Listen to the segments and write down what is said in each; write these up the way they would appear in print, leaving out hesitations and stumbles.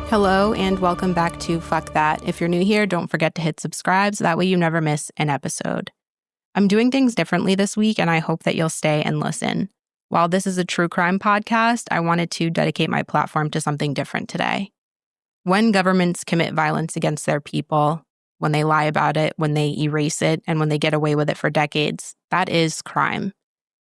Hello and welcome back to Fuck That. If you're new here, don't forget to hit subscribe so that way you never miss an episode. I'm doing things differently this week and I hope that you'll stay and listen. While this is a true crime podcast, I wanted to dedicate my platform to something different today. When governments commit violence against their people, when they lie about it, when they erase it, and when they get away with it for decades, that is crime.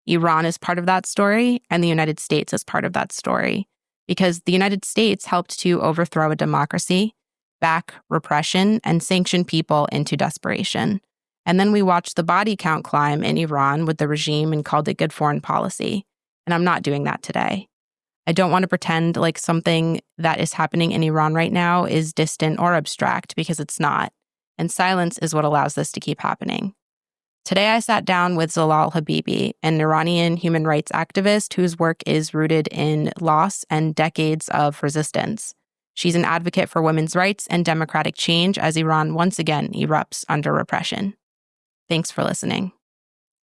Iran is part of that story, and the United States is part of that story. Because the United States helped to overthrow a democracy, back repression, and sanction people into desperation. And then we watched the body count climb in Iran with the regime and called it good foreign policy. And I'm not doing that today. I don't want to pretend like something that is happening in Iran right now is distant or abstract, because it's not. And silence is what allows this to keep happening. Today, I sat down with Zolal Habibi, an Iranian human rights activist whose work is rooted in loss and decades of resistance. She's an advocate for women's rights and democratic change as Iran once again erupts under repression. Thanks for listening.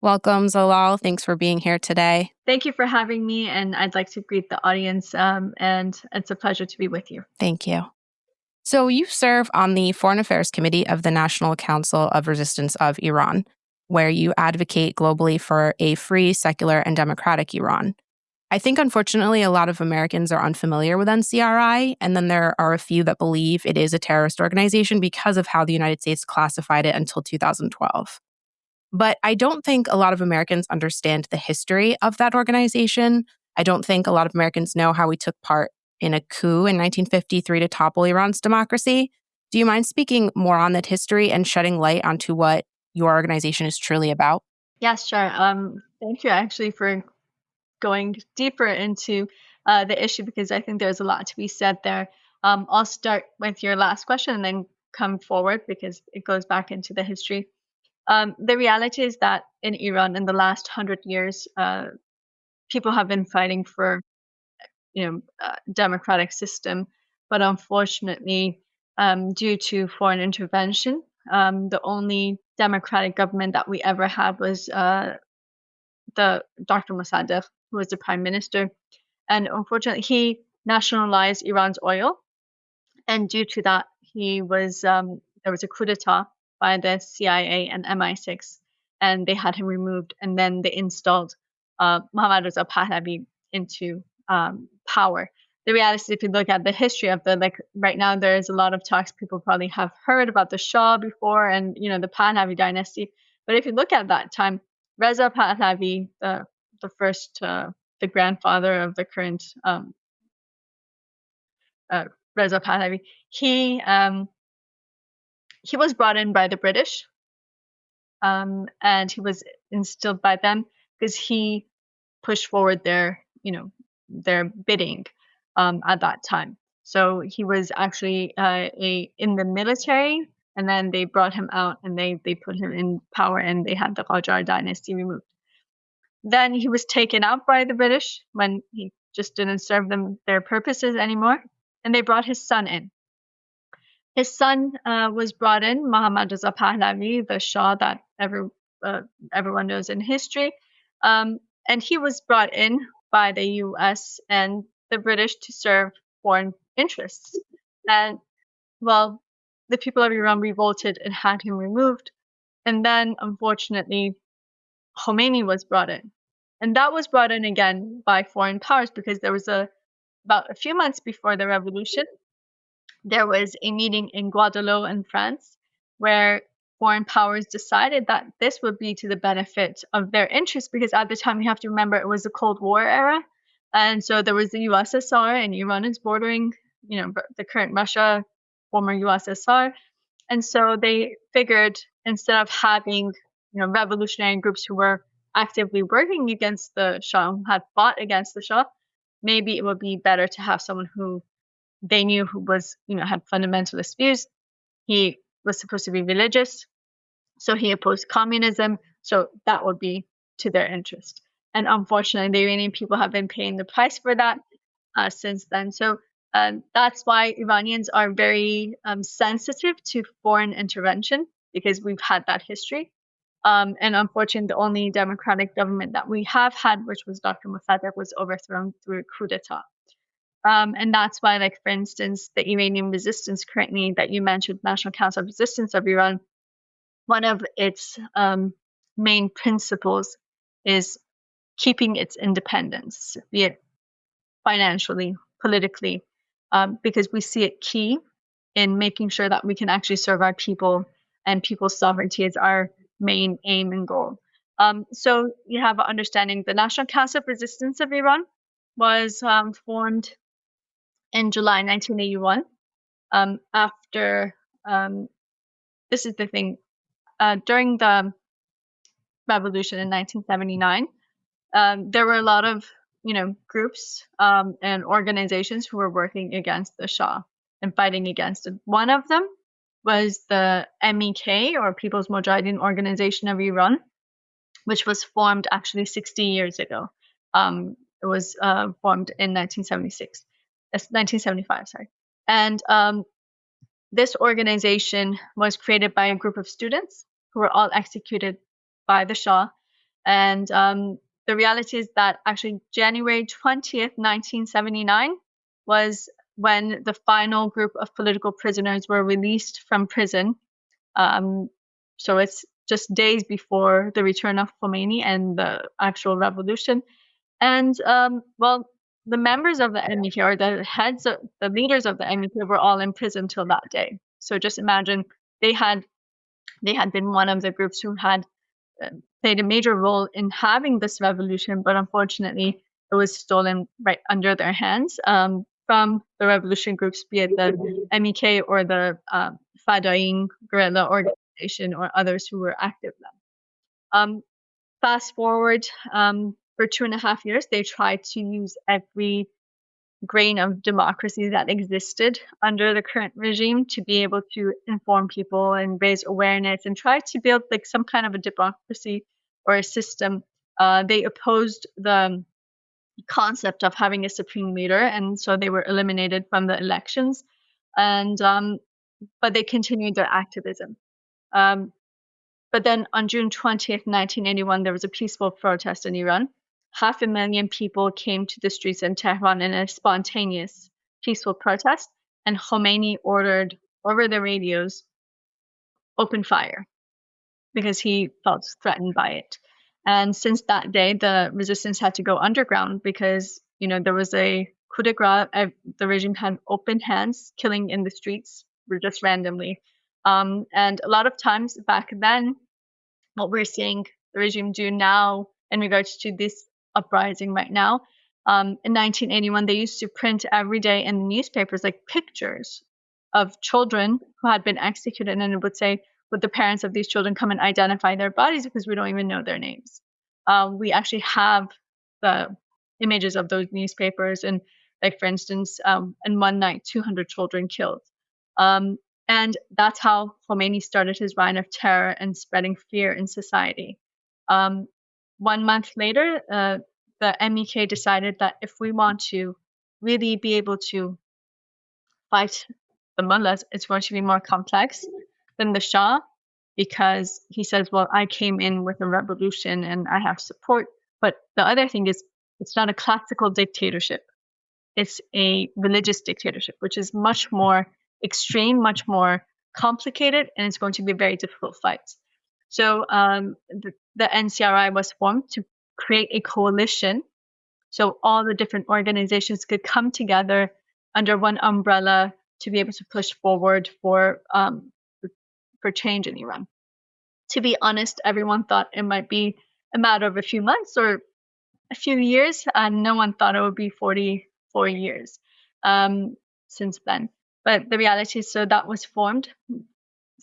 Welcome, Zolal. Thanks for being here today. Thank you for having me, and I'd like to greet the audience, and it's a pleasure to be with you. Thank you. So you serve on the Foreign Affairs Committee of the National Council of Resistance of Iran, where you advocate globally for a free, secular, and democratic Iran. I think, unfortunately, a lot of Americans are unfamiliar with NCRI, and then there are a few that believe it is a terrorist organization because of how the United States classified it until 2012. But I don't think a lot of Americans understand the history of that organization. I don't think a lot of Americans know how we took part in a coup in 1953 to topple Iran's democracy. Do you mind speaking more on that history and shedding light onto what your organization is truly about? Yes, sure. Thank you actually for going deeper into the issue, because I think there's a lot to be said there. I'll start with your last question and then come forward because it goes back into the history. The reality is that in Iran in the last 100 years, people have been fighting for democratic system, but unfortunately, due to foreign intervention, the only democratic government that we ever had was the Dr. Mossadegh, who was the prime minister, and unfortunately, he nationalized Iran's oil, and due to that, there was a coup d'état by the CIA and MI6, and they had him removed, and then they installed Mohammad Reza Pahlavi into power. The reality is, if you look at the history of right now, there is a lot of talks. People probably have heard about the Shah before and, the Pahlavi dynasty. But if you look at that time, Reza Pahlavi, the grandfather of the current Reza Pahlavi, he was brought in by the British, and he was instilled by them because he pushed forward their bidding at that time. So he was actually in the military, and then they brought him out and they put him in power, and they had the Qajar dynasty removed. Then he was taken out by the British when he just didn't serve them their purposes anymore, and they brought his son in. His son was brought in, Mohammad Reza Pahlavi, the Shah that everyone knows in history, and he was brought in by the U.S. and the British to serve foreign interests. And, well, the people of Iran revolted and had him removed. And then, unfortunately, Khomeini was brought in. And that was brought in again by foreign powers, because there was about a few months before the revolution, there was a meeting in Guadeloupe in France where foreign powers decided that this would be to the benefit of their interests, because at the time, you have to remember, it was the Cold War era. And so there was the USSR, and Iran is bordering, the current Russia, former USSR. And so they figured, instead of having, revolutionary groups who were actively working against the Shah, who had fought against the Shah, maybe it would be better to have someone who they knew who was, had fundamentalist views. He was supposed to be religious, so he opposed communism. So that would be to their interest. And unfortunately, the Iranian people have been paying the price for that since then. So that's why Iranians are very sensitive to foreign intervention, because we've had that history. And unfortunately, the only democratic government that we have had, which was Dr. Mossadegh, was overthrown through a coup d'etat. And that's why, like, for instance, the Iranian resistance currently that you mentioned, National Council of Resistance of Iran, one of its main principles is keeping its independence, be it financially, politically, because we see it key in making sure that we can actually serve our people, and people's sovereignty is our main aim and goal. So you have an understanding. The National Council of Resistance of Iran was formed in July 1981. After this is the thing, during the revolution in 1979, there were a lot of groups and organizations who were working against the Shah and fighting against it. One of them was the MEK, or People's Mujahideen Organization of Iran, which was formed actually 60 years ago. It was formed in 1975, sorry. And this organization was created by a group of students who were all executed by the Shah. And the reality is that actually January 20th, 1979 was when the final group of political prisoners were released from prison. So it's just days before the return of Khomeini and the actual revolution. And well, the members of the MEK, or the leaders of the MEK, were all in prison till that day. So just imagine they had been one of the groups who had played a major role in having this revolution, but unfortunately it was stolen right under their hands from the revolution groups, be it the MEK or the Fadayin guerrilla organization or others who were active then. Fast forward for 2.5 years, they tried to use every grain of democracy that existed under the current regime to be able to inform people and raise awareness and try to build like some kind of a democracy or a system. They opposed the concept of having a supreme leader, and so they were eliminated from the elections. And but they continued their activism. But then on June 20th, 1981, there was a peaceful protest in Iran. 500,000 people came to the streets in Tehran in a spontaneous, peaceful protest, and Khomeini ordered over the radios, open fire, because he felt threatened by it. And since that day, the resistance had to go underground because, there was a coup de grace. The regime had open hands, killing in the streets just randomly. And a lot of times back then, what we're seeing the regime do now in regards to this uprising right now, in 1981, they used to print every day in the newspapers like pictures of children who had been executed, and it would say, would the parents of these children come and identify their bodies, because we don't even know their names. We actually have the images of those newspapers, and like, for instance, in one night, 200 children killed. And that's how Khomeini started his reign of terror and spreading fear in society. 1 month later, the MEK decided that if we want to really be able to fight the mullahs, it's going to be more complex than the Shah, because he says, well, I came in with a revolution and I have support. But the other thing is, it's not a classical dictatorship. It's a religious dictatorship, which is much more extreme, much more complicated, and it's going to be a very difficult fight. So the NCRI was formed to create a coalition, so all the different organizations could come together under one umbrella to be able to push forward for change in Iran. To be honest, everyone thought it might be a matter of a few months or a few years, and no one thought it would be 44 years since then. But the reality is, so that was formed.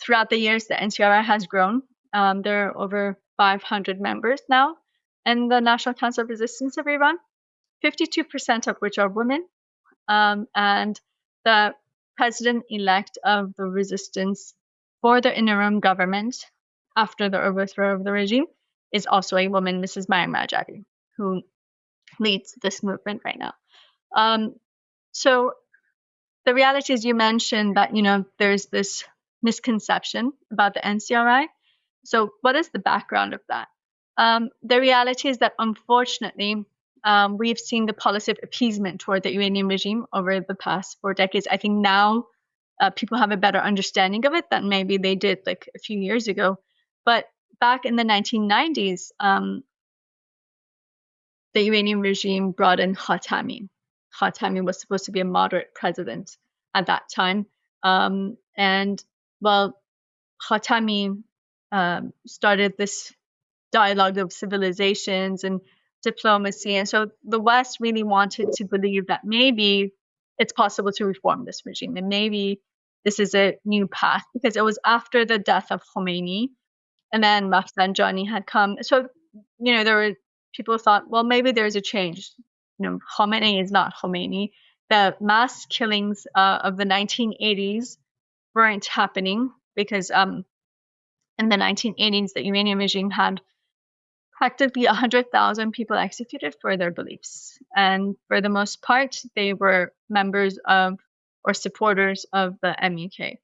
Throughout the years, the NCRI has grown. There are over 500 members now in the National Council of Resistance of Iran, 52% of which are women. And the president-elect of the resistance for the interim government after the overthrow of the regime is also a woman, Mrs. Mariam Rajavi, who leads this movement right now. So the reality is, you mentioned that, there's this misconception about the NCRI. So what is the background of that? The reality is that, unfortunately, we've seen the policy of appeasement toward the Iranian regime over the past 4 decades. I think now people have a better understanding of it than maybe they did like a few years ago. But back in the 1990s, the Iranian regime brought in Khatami. Khatami was supposed to be a moderate president at that time. And well, Khatami started this dialogue of civilizations and diplomacy. And so the West really wanted to believe that maybe it's possible to reform this regime and maybe this is a new path, because it was after the death of Khomeini and then Rafsanjani had come. So, there were people thought, well, maybe there's a change. Khomeini is not Khomeini. The mass killings of the 1980s weren't happening because in the 1980s, the Iranian regime had practically 100,000 people executed for their beliefs. And for the most part, they were members of or supporters of the MUK.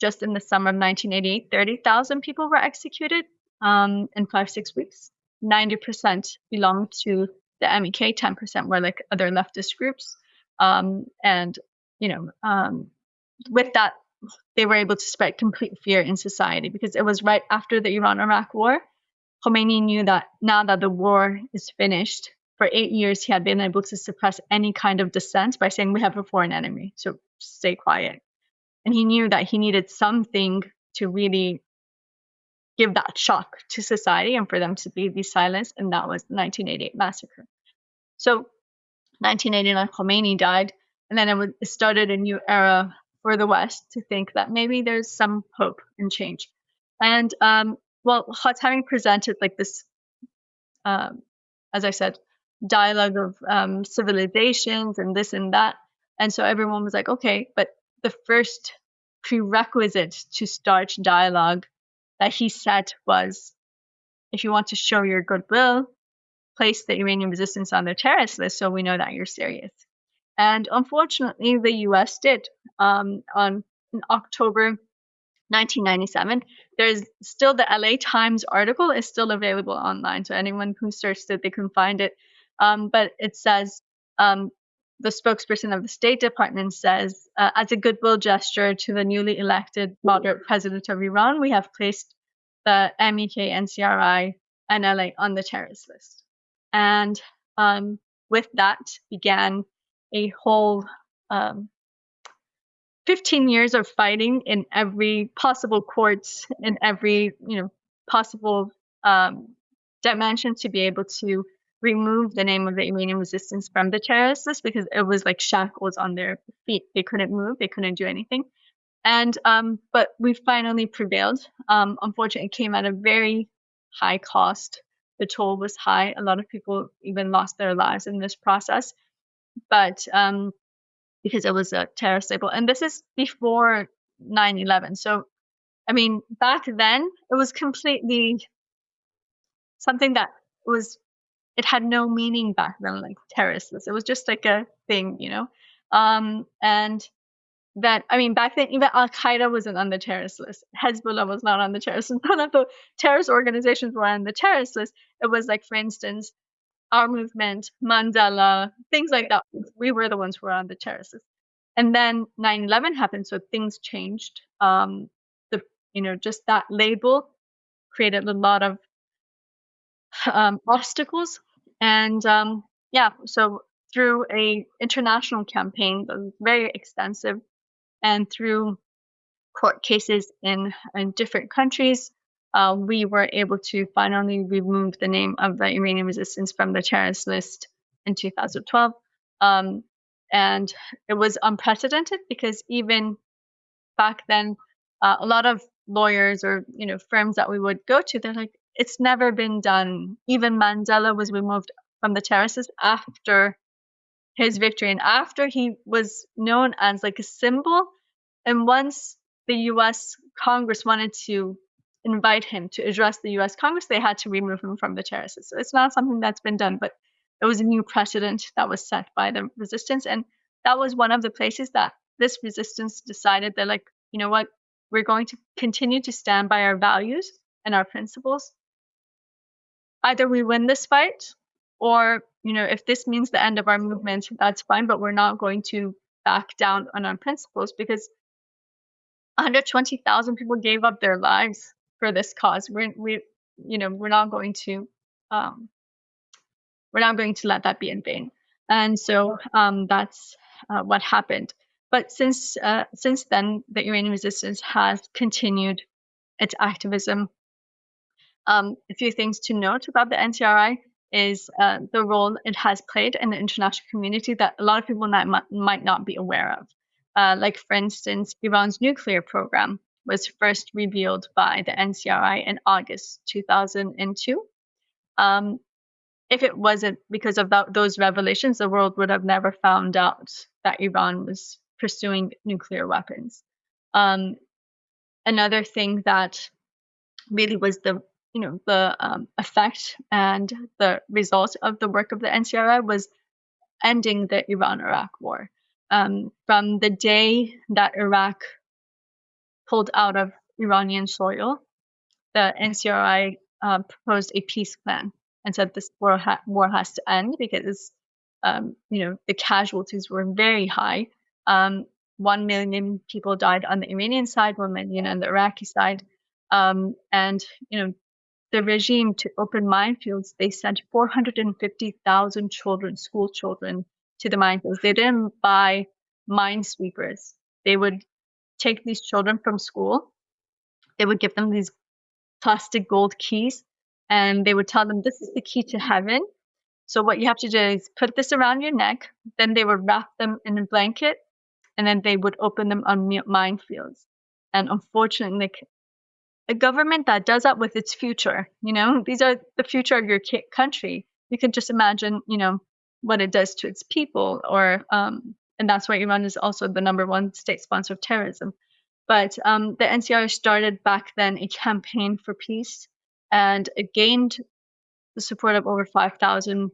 Just in the summer of 1988, 30,000 people were executed in 5-6 weeks. 90% belonged to the MUK, 10% were like other leftist groups. With that, they were able to spread complete fear in society because it was right after the Iran-Iraq war. Khomeini knew that now that the war is finished, for 8 years he had been able to suppress any kind of dissent by saying we have a foreign enemy, so stay quiet. And he knew that he needed something to really give that shock to society and for them to be silenced, and that was the 1988 massacre. So 1989, Khomeini died, and then it started a new era for the West to think that maybe there's some hope and change. And Khatami presented like this, as I said, dialogue of civilizations and this and that. And so everyone was like, okay, but the first prerequisite to start dialogue that he set was, if you want to show your goodwill, place the Iranian resistance on the terrorist list so we know that you're serious. And unfortunately, the US did. In October 1997, there's still the LA Times article is still available online. So anyone who searched it, they can find it. But it says, the spokesperson of the State Department says, as a goodwill gesture to the newly elected moderate president of Iran, we have placed the MEK, NCRI, and LA on the terrorist list. And with that began a whole 15 years of fighting in every possible courts, in every possible dimension to be able to remove the name of the Iranian resistance from the terrorist list, because it was like shackles on their feet. They couldn't move, they couldn't do anything. And but we finally prevailed. Unfortunately, it came at a very high cost. The toll was high. A lot of people even lost their lives in this process. But because it was a terrorist label. And this is before 9/11. So, I mean, back then, it was completely something that it had no meaning back then, like terrorist list. It was just like a thing, and that, I mean, back then, even Al-Qaeda wasn't on the terrorist list. Hezbollah was not on the terrorist list. None of the terrorist organizations were on the terrorist list. It was like, for instance, our movement, Mandela, things like that. We were the ones who were on the terrorist list. And then 9/11 happened, so things changed. Just that label created a lot of obstacles. And so through a international campaign that was very extensive, and through court cases in different countries, we were able to finally remove the name of the Iranian resistance from the terrorist list in 2012. And it was unprecedented because even back then, a lot of lawyers or firms that we would go to, they're like, it's never been done. Even Mandela was removed from the terrorist list after his victory and after he was known as like a symbol. And once the US Congress wanted to invite him to address the US Congress, they had to remove him from the terrorist list. So it's not something that's been done, but it was a new precedent that was set by the resistance. And that was one of the places that this resistance decided they're like, you know what, we're going to continue to stand by our values and our principles. Either we win this fight or, if this means the end of our movement, that's fine, but we're not going to back down on our principles, because 120,000 people gave up their lives for this cause. We're not going to um, let that be in vain. And so that's what happened. But since then, the Iranian resistance has continued its activism. A few things to note about the NCRI is the role it has played in the international community that a lot of people might not be aware of. Like, for instance, Iran's nuclear program was first revealed by the NCRI in August 2002. If it wasn't because of those revelations, the world would have never found out that Iran was pursuing nuclear weapons. Another thing that really was the effect and the result of the work of the NCRI was ending the Iran-Iraq war. From the day that Iraq pulled out of Iranian soil, the NCRI proposed a peace plan and said this war has to end because the casualties were very high. 1 million people died on the Iranian side, 1 million on the Iraqi side. And the regime, to open minefields, they sent 450,000 children, school children, to the minefields. They didn't buy minesweepers. They would take these children from school. They would give them these plastic gold keys, and they would tell them, this is the key to heaven. So what you have to do is put this around your neck. Then they would wrap them in a blanket, and then they would open them on minefields. And unfortunately, a government that does that with its future, these are the future of your country. You can just imagine, what it does to its people, and that's why Iran is also the #1 state sponsor of terrorism. But the NCR started back then a campaign for peace, and it gained the support of over 5,000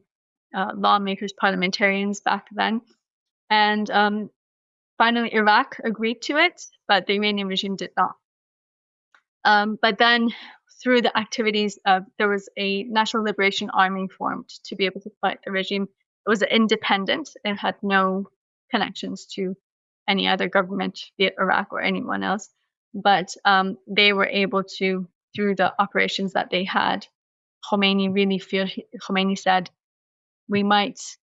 lawmakers, parliamentarians back then. And finally, Iraq agreed to it, but the Iranian regime did not. But then, through the activities there was a National Liberation Army formed to be able to fight the regime. It was independent. It had no connections to any other government, be it Iraq or anyone else. But they were able to, through the operations that they had, Khomeini said, we might,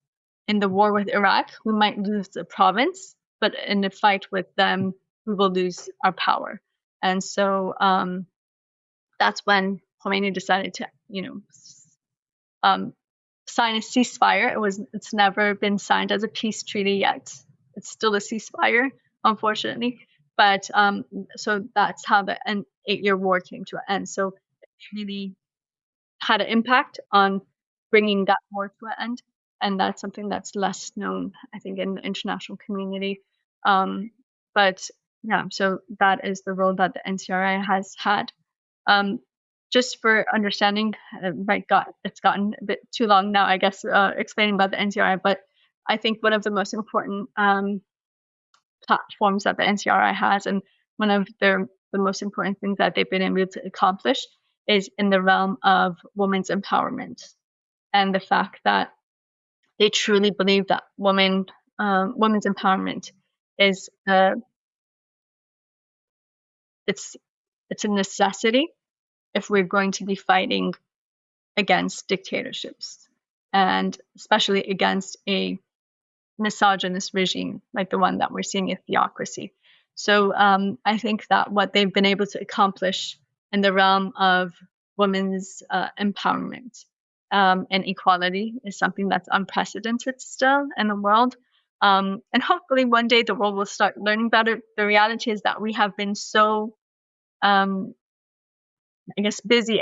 in the war with Iraq, we might lose the province, but in the fight with them, we will lose our power. And so that's when Khomeini decided to, sign a ceasefire. It's never been signed as a peace treaty yet. It's still a ceasefire, unfortunately. But so that's how the 8-year war came to an end. So it really had an impact on bringing that war to an end. And that's something that's less known, I think, in the international community. But yeah, so that is the role that the NCRI has had. Just for understanding, it's gotten a bit too long now, I guess, explaining about the NCRI, but I think one of the most important platforms that the NCRI has, and one of the most important things that they've been able to accomplish, is in the realm of women's empowerment, and the fact that they truly believe that women's empowerment is it's a necessity if we're going to be fighting against dictatorships, and especially against a misogynist regime like the one that we're seeing in theocracy. So I think that what they've been able to accomplish in the realm of women's empowerment and equality is something that's unprecedented still in the world. And hopefully one day the world will start learning about it. The reality is that we have been so busy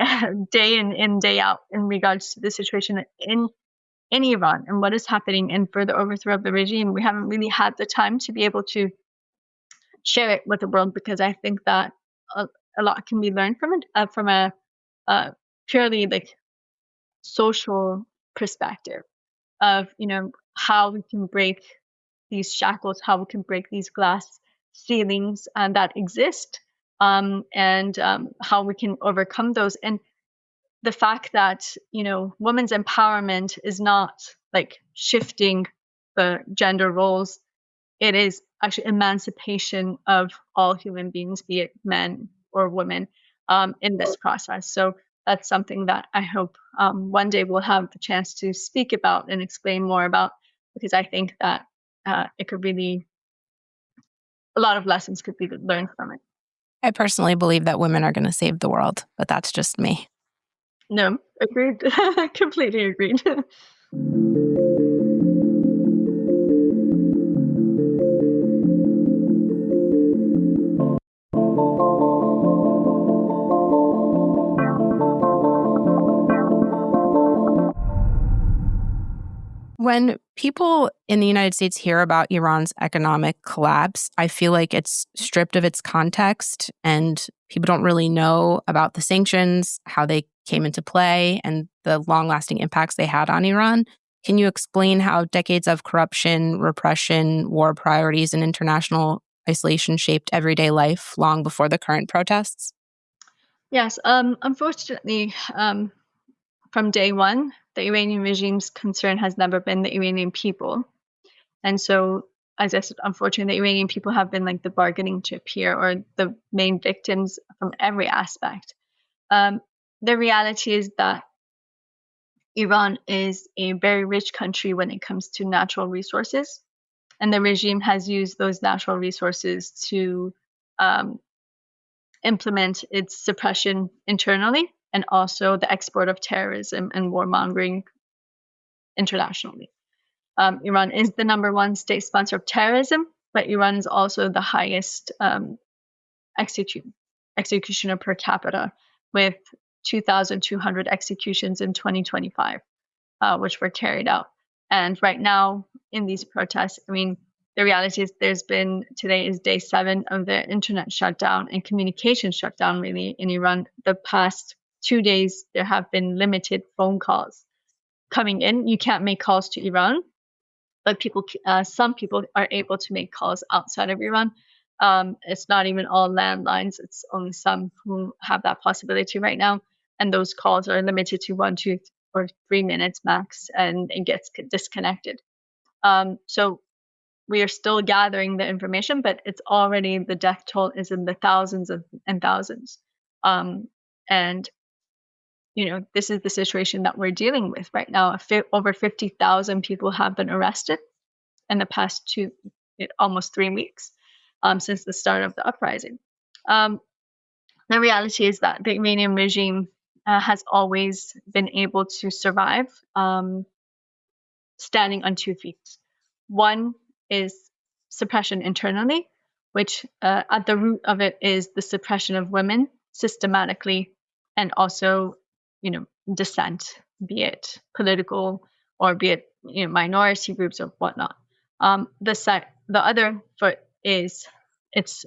day in and day out in regards to the situation in Iran and what is happening, and for the overthrow of the regime. We haven't really had the time to be able to share it with the world, because I think that a lot can be learned from it from a purely social perspective of how we can break these shackles, how we can break these glass ceilings that exist, and how we can overcome those. And the fact that women's empowerment is not like shifting the gender roles. It is actually emancipation of all human beings, be it men or women, in this process. So that's something that I hope one day we'll have the chance to speak about and explain more about, because I think that it could really, a lot of lessons could be learned from it. I personally believe that women are going to save the world, but that's just me. No, agreed. Completely agreed. When people in the United States hear about Iran's economic collapse, I feel like it's stripped of its context and people don't really know about the sanctions, how they came into play, and the long-lasting impacts they had on Iran. Can you explain how decades of corruption, repression, war priorities, and international isolation shaped everyday life long before the current protests? Yes, unfortunately, from day one, the Iranian regime's concern has never been the Iranian people. And so, as I said, unfortunately, the Iranian people have been like the bargaining chip here, or the main victims from every aspect. Um, the reality is that Iran is a very rich country when it comes to natural resources, and the regime has used those natural resources to um, implement its suppression internally, and also the export of terrorism and warmongering internationally. Iran is the number one state sponsor of terrorism, but Iran is also the highest executioner per capita, with 2,200 executions in 2025, which were carried out. And right now, in these protests, I mean, the reality is today is day 7 of the internet shutdown and communication shutdown, really, in Iran. The past 2 days, there have been limited phone calls coming in. You can't make calls to Iran, but some people are able to make calls outside of Iran. It's not even all landlines. It's only some who have that possibility right now. And those calls are limited to 1, 2, or 3 minutes max, and it gets disconnected. So we are still gathering the information, but it's already, the death toll is in the thousands and thousands. And this is the situation that we're dealing with right now. Over 50,000 people have been arrested in the past almost 3 weeks, since the start of the uprising. The reality is that the Iranian regime has always been able to survive, standing on 2 feet. One is suppression internally, which at the root of it is the suppression of women systematically, and also, dissent, be it political or be it minority groups or whatnot. The other foot is, it's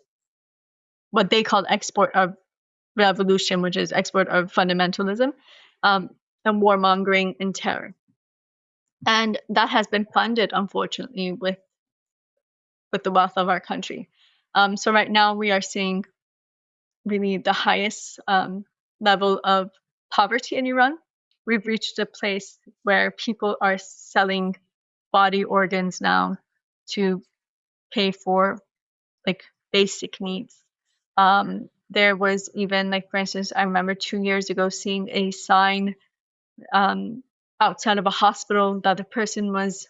what they call export of revolution, which is export of fundamentalism, and warmongering and terror. And that has been funded, unfortunately, with the wealth of our country. So right now we are seeing really the highest level of poverty in Iran. We've reached a place where people are selling body organs now to pay for like basic needs. There was even, like, for instance, I remember 2 years ago seeing a sign outside of a hospital that the person was,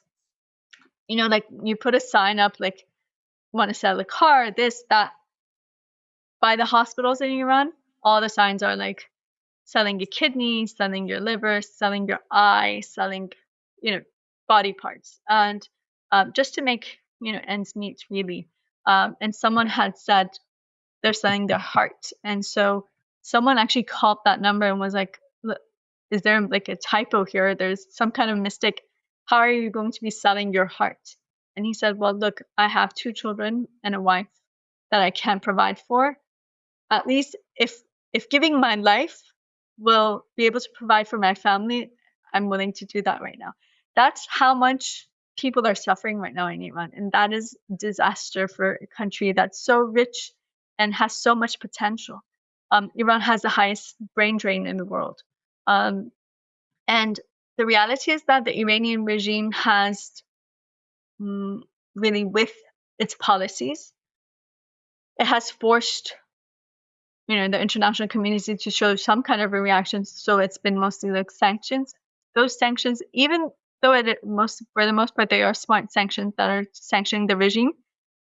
like, you put a sign up like, want to sell a car, this, that. By the hospitals in Iran, all the signs are like selling your kidney, selling your liver, selling your eye, selling, body parts, and just to make ends meet, really. And someone had said they're selling their heart, and so someone actually called that number and was like, is there like a typo here? There's some kind of mistake. How are you going to be selling your heart? And he said, well, look, I have 2 children and a wife that I can't provide for. At least if giving my life will be able to provide for my family, I'm willing to do that right now. That's how much people are suffering right now in Iran, and that is disaster for a country that's so rich and has so much potential. Iran has the highest brain drain in the world, and the reality is that the Iranian regime has really, with its policies, it has forced the international community to show some kind of a reaction. So it's been mostly like sanctions. Those sanctions, even though for the most part they are smart sanctions that are sanctioning the regime,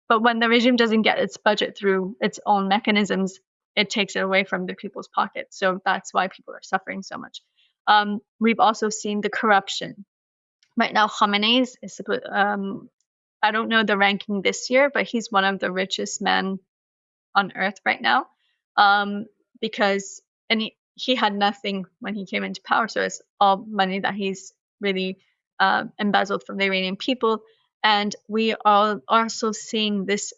but when the regime doesn't get its budget through its own mechanisms, it takes it away from the people's pockets. So that's why people are suffering so much. We've also seen the corruption. Right now, Khamenei is I don't know the ranking this year, but he's one of the richest men on earth right now, because he had nothing when he came into power, so it's all money that he's really embezzled from the Iranian people. And we are also seeing this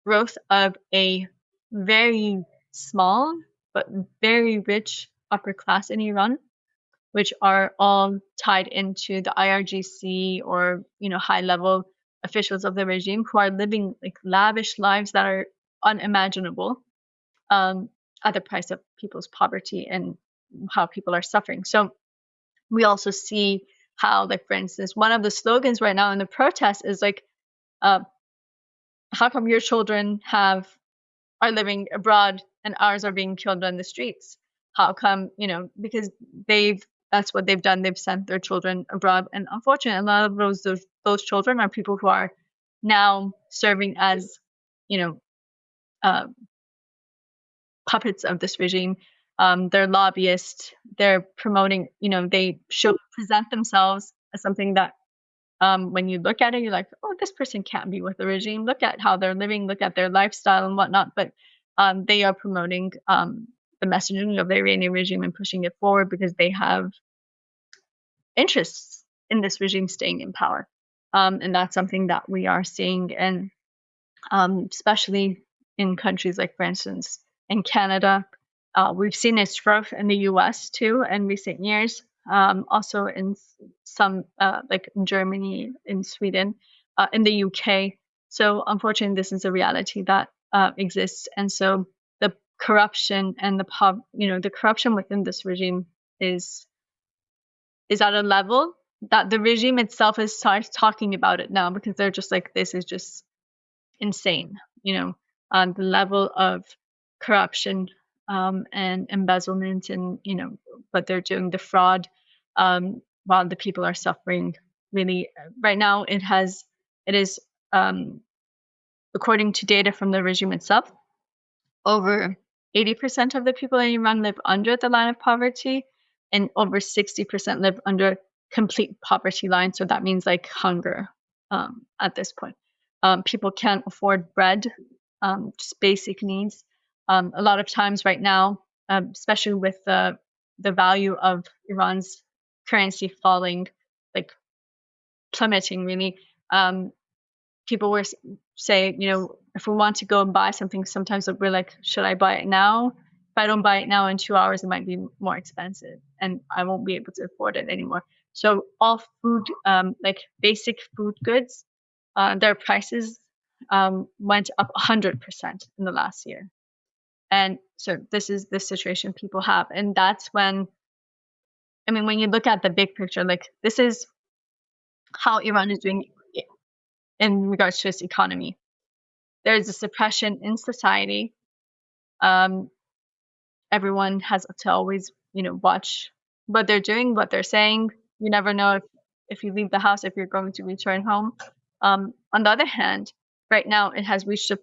growth of a very small but very rich upper class in Iran, which are all tied into the IRGC or high level officials of the regime who are living like lavish lives that are unimaginable, at the price of people's poverty and how people are suffering. So we also see how, like, for instance, one of the slogans right now in the protest is like, how come your children are living abroad and ours are being killed on the streets? How come, because that's what they've done. They've sent their children abroad. And unfortunately, a lot of those children are people who are now serving as, puppets of this regime. They're lobbyists. They're promoting, they present themselves as something that, when you look at it, you're like, oh, this person can't be with the regime. Look at how they're living. Look at their lifestyle and whatnot. But they are promoting the messaging of the Iranian regime and pushing it forward because they have interests in this regime staying in power. And that's something that we are seeing, and especially in countries like, for instance, in Canada. We've seen its growth in the US too in recent years. Also in some, like in Germany, in Sweden, in the UK. So unfortunately, this is a reality that exists. And so the corruption and the corruption within this regime is at a level that the regime itself is talking about it now, because they're just like, this is just insane. The level of corruption and embezzlement, and but they're doing the fraud, while the people are suffering. Really, right now it is, according to data from the regime itself, over 80% of the people in Iran live under the line of poverty, and over 60% live under complete poverty line. So that means like hunger, at this point. People can't afford bread, just basic needs. A lot of times right now, especially with the value of Iran's currency falling, like plummeting really, people were say, if we want to go and buy something, sometimes we're like, should I buy it now? If I don't buy it now, in 2 hours, it might be more expensive and I won't be able to afford it anymore. So all food, like basic food goods, their prices went up 100% in the last year. And so this is the situation people have. And that's when you look at the big picture, like this is how Iran is doing in regards to its economy. There's a suppression in society. Everyone has to always, watch what they're doing, what they're saying. You never know if you leave the house, if you're going to return home. On the other hand, right now it has reached a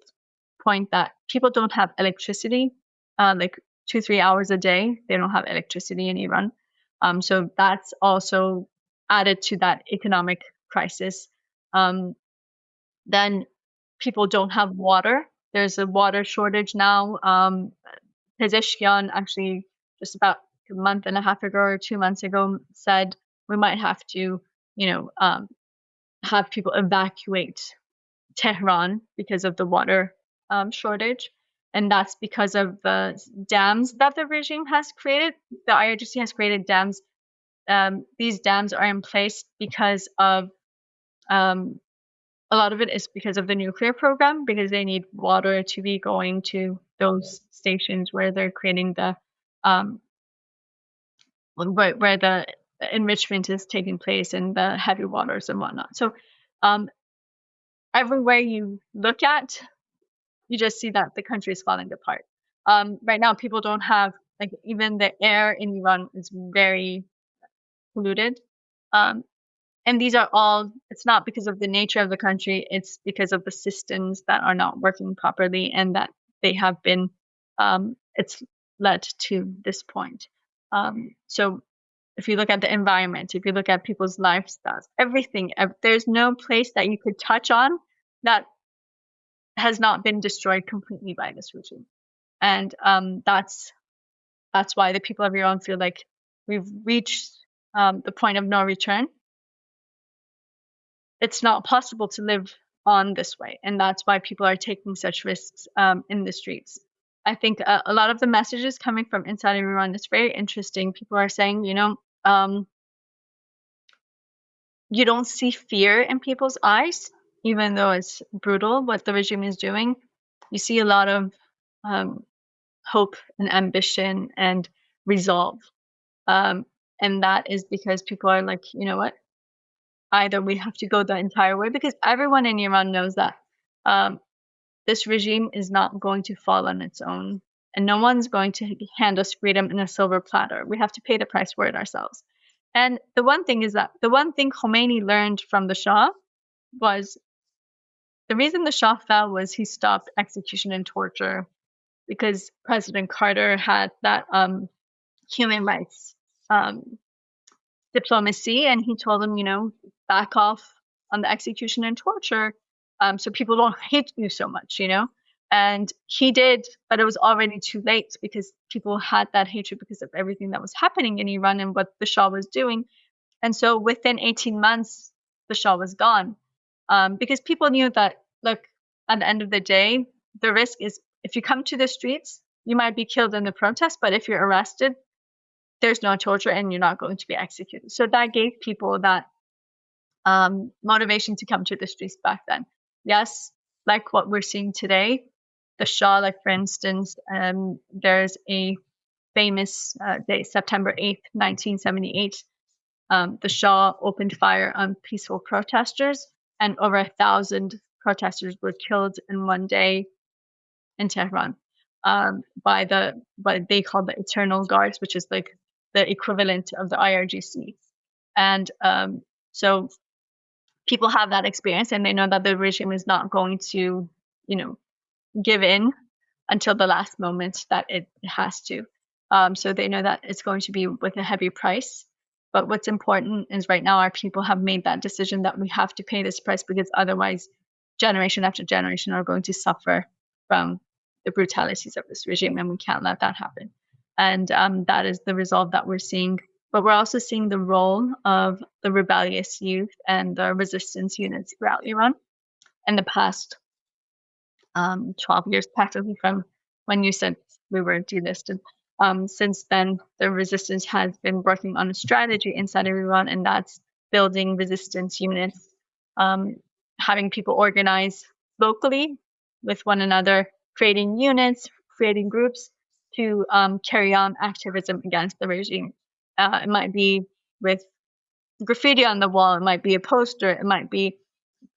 point that people don't have electricity, like 2-3 hours a day. They don't have electricity in Iran. So that's also added to that economic crisis. Then people don't have water. There's a water shortage now. Pezeshkian actually just about a month and a half ago or 2 months ago said we might have to, have people evacuate Tehran because of the water shortage. And that's because of the dams that the regime has created. The IRGC has created dams. These dams are in place because of, a lot of it is because of the nuclear program, because they need water to be going to those stations where they're creating the, where the enrichment is taking place in the heavy waters and whatnot. So everywhere you look at, you just see that the country is falling apart. Right now, people don't have, like, even the air in Iran is very polluted. And these are all, it's not because of the nature of the country, it's because of the systems that are not working properly and that they have been, it's led to this point. So if you look at the environment, if you look at people's lifestyles, everything, there's no place that you could touch on that has not been destroyed completely by this regime. And that's why the people of Iran feel like we've reached the point of no return. It's not possible to live on this way, and that's why people are taking such risks in the streets. I think a lot of the messages coming from inside of Iran is very interesting. People are saying, you don't see fear in people's eyes, even though it's brutal what the regime is doing. You see a lot of hope and ambition and resolve. And that is because people are like, you know what? Either we have to go the entire way, because everyone in Iran knows that this regime is not going to fall on its own, and no one's going to hand us freedom in a silver platter. We have to pay the price for it ourselves. And the one thing is that the one thing Khomeini learned from the Shah was the reason the Shah fell was he stopped execution and torture, because President Carter had that human rights diplomacy, and he told them, back off on the execution and torture, so people don't hate you so much, And he did, but it was already too late, because people had that hatred because of everything that was happening in Iran and what the Shah was doing. And so within 18 months, the Shah was gone, because people knew that, look, at the end of the day, the risk is if you come to the streets, you might be killed in the protest, but if you're arrested, there's no torture and you're not going to be executed. So that gave people that motivation to come to the streets back then. Yes, like what we're seeing today, the Shah, like for instance, there's a famous day, September 8th, 1978. The Shah opened fire on peaceful protesters, and over 1,000 protesters were killed in one day in Tehran by what they call the Eternal Guards, which is like the equivalent of the IRGC. And so people have that experience, and they know that the regime is not going to, give in until the last moment that it has to. So they know that it's going to be with a heavy price. But what's important is right now our people have made that decision that we have to pay this price, because otherwise generation after generation are going to suffer from the brutalities of this regime, and we can't let that happen. And that is the resolve that we're seeing. But we're also seeing the role of the rebellious youth and the resistance units throughout Iran in the past 12 years, practically from when you said we were delisted. Since then, the resistance has been working on a strategy inside of Iran, and that's building resistance units, having people organize locally with one another, creating units, creating groups to carry on activism against the regime. It might be with graffiti on the wall, it might be a poster, it might be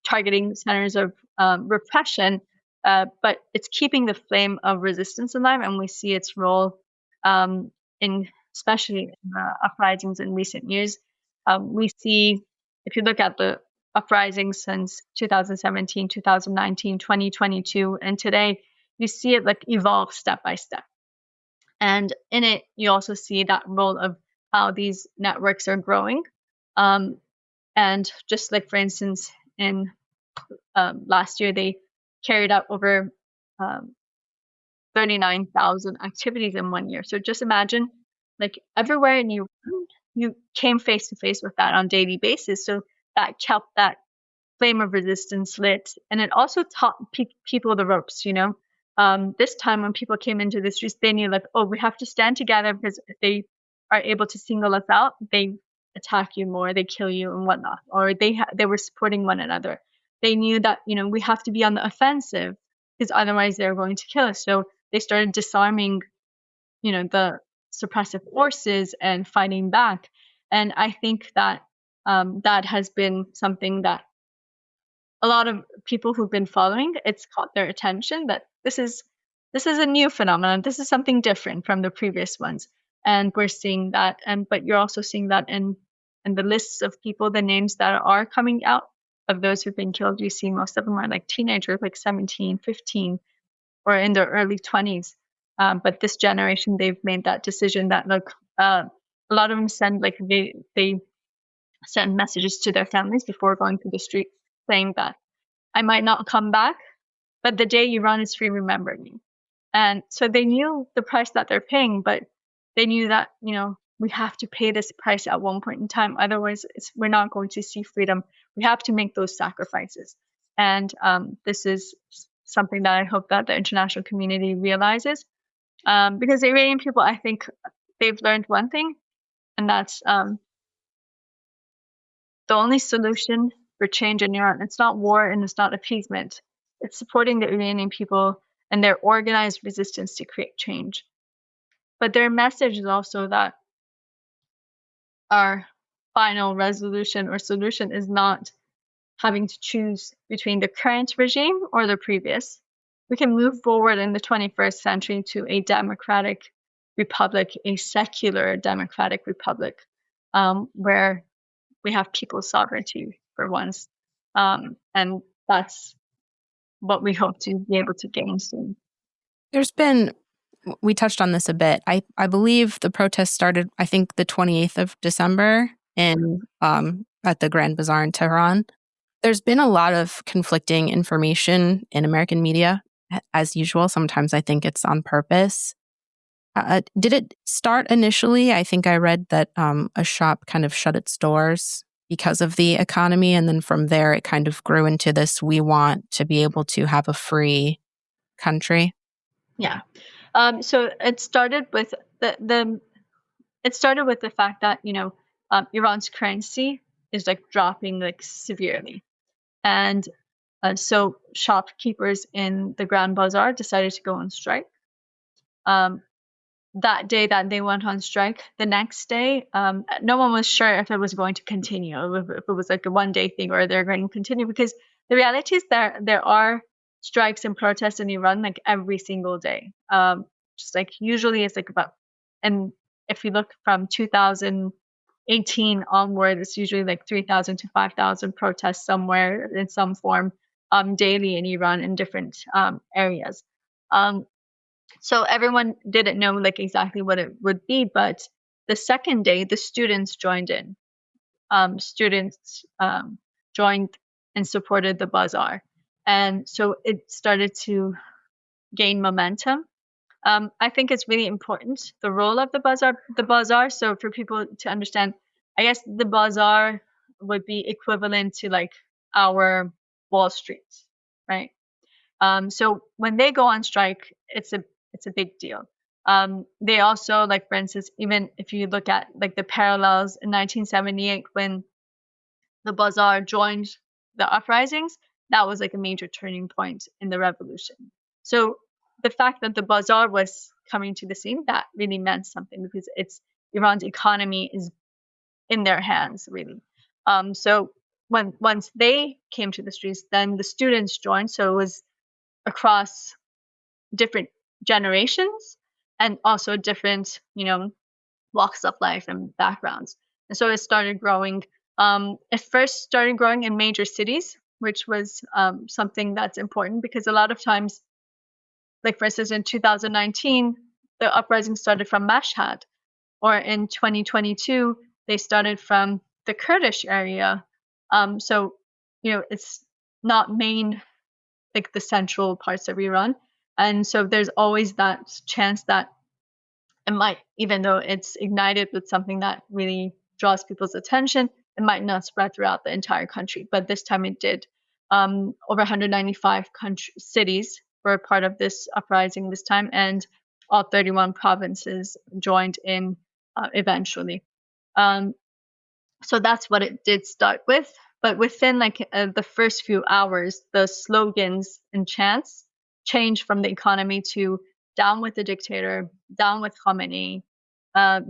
targeting centers of repression, but it's keeping the flame of resistance alive, and we see its role in especially in uprisings in recent years. We see, if you look at the uprisings since 2017, 2019, 2022, and today, you see it like evolve step by step. And in it, you also see that role of how these networks are growing. And just like, for instance, in last year, they carried out over 39,000 activities in 1 year. So just imagine, like everywhere in you came face to face with that on a daily basis. So that kept that flame of resistance lit, and it also taught people the ropes. This time when people came into the streets, they knew like, oh, we have to stand together, because if they are able to single us out, they attack you more, they kill you and whatnot, or they were supporting one another. They knew that we have to be on the offensive, because otherwise they're going to kill us. So they started disarming, the suppressive forces and fighting back. And I think that that has been something that a lot of people who've been following, it's caught their attention that this is a new phenomenon. This is something different from the previous ones. And we're seeing that. But you're also seeing that in the lists of people, the names that are coming out of those who've been killed. You see most of them are like teenagers, like 17, 15, or in their early 20s. But this generation, they've made that decision that, look, a lot of them send, like, they send messages to their families before going to the street saying that I might not come back, but the day Iran is free, remember me. And so they knew the price that they're paying, but they knew that, we have to pay this price at one point in time. Otherwise, we're not going to see freedom. We have to make those sacrifices. And this is something that I hope that the international community realizes. Because the Iranian people, I think they've learned one thing, and that's the only solution for change in Iran. It's not war and it's not appeasement. It's supporting the Iranian people and their organized resistance to create change. But their message is also that our final resolution or solution is not having to choose between the current regime or the previous. We can move forward in the 21st century to a democratic republic, a secular democratic republic, where we have people's sovereignty for once. And that's what we hope to be able to gain soon. We touched on this a bit. I believe the protest started, I think, the 28th of December at the Grand Bazaar in Tehran. There's been a lot of conflicting information in American media, as usual. Sometimes I think it's on purpose. Did it start initially? I think I read that a shop kind of shut its doors because of the economy. And then from there, it kind of grew into this, we want to be able to have a free country. Yeah. So it started with the fact that, Iran's currency is like dropping like severely. And so shopkeepers in the Grand Bazaar decided to go on strike. That day that they went on strike, the next day, no one was sure if it was going to continue, if it was like a one-day thing or they're going to continue, because the reality is there are strikes and protests in Iran like every single day. Just like usually it's like about, and if you look from 2018 onward, it's usually like 3,000 to 5,000 protests somewhere in some form daily in Iran in different areas. So everyone didn't know like exactly what it would be, but the second day, the students joined in. Students joined and supported the bazaar, and so it started to gain momentum. I think it's really important, the role of the bazaar. So for people to understand, I guess the bazaar would be equivalent to like our Wall Street, right? So when they go on strike, it's a big deal. They also, like, for instance, even if you look at like the parallels in 1978 when the bazaar joined the uprisings, that was like a major turning point in the revolution. So the fact that the bazaar was coming to the scene, that really meant something, because it's Iran's economy is in their hands, really. So once they came to the streets, then the students joined. So it was across different generations and also different, walks of life and backgrounds. And so it started growing. It first started growing in major cities, which was something that's important, because a lot of times, like for instance, in 2019, the uprising started from Mashhad, or in 2022, they started from the Kurdish area. So, it's not main, like the central parts of Iran. And so there's always that chance that it might, even though it's ignited with something that really draws people's attention, it might not spread throughout the entire country. But this time it did. Over 195 cities were part of this uprising this time, and all 31 provinces joined in eventually. So that's what it did start with. But within the first few hours, the slogans and chants changed from the economy to down with the dictator, down with Khamenei,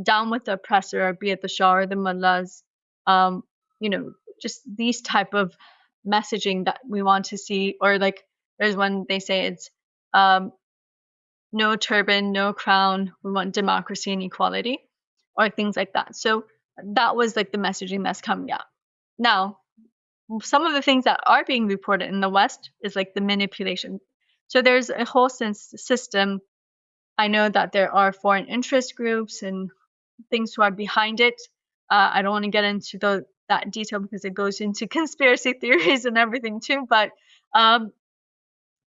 down with the oppressor, be it the Shah or the mullahs, you know, just these type of messaging that we want to see. Or like there's one they say it's no turban, no crown, we want democracy and equality, or things like that. So that was like the messaging that's coming out. Now, some of the things that are being reported in the West is like the manipulation. So there's a whole system. I know that there are foreign interest groups and things who are behind it. I don't want to get into that detail because it goes into conspiracy theories and everything too. But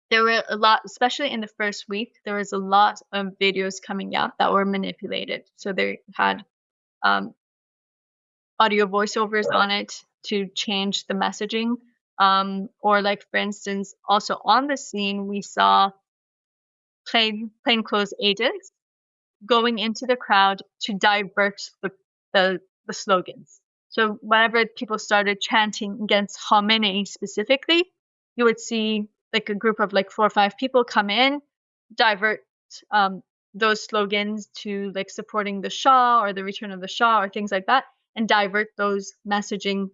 there were a lot, especially in the first week, there was a lot of videos coming out that were manipulated. So they had audio voiceovers on it to change the messaging. Or like, for instance, also on the scene, we saw plainclothes agents going into the crowd to divert the slogans. So whenever people started chanting against Khamenei specifically, you would see like a group of like 4 or 5 people come in, divert those slogans to like supporting the Shah or the return of the Shah or things like that, and divert those messaging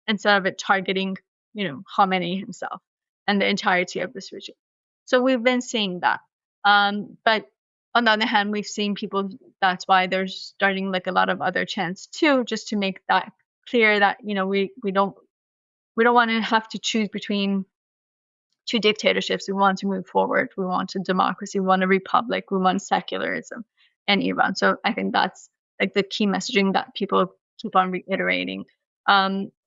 instead of it targeting, you know, Khamenei himself and the entirety of this regime. So we've been seeing that. But on the other hand, we've seen people, that's why they're starting like a lot of other chants too, just to make that clear that, you know, we don't want to have to choose between 2 dictatorships. We want to move forward. We want a democracy. We want a republic. We want secularism in Iran. So I think that's like the key messaging that people keep on reiterating.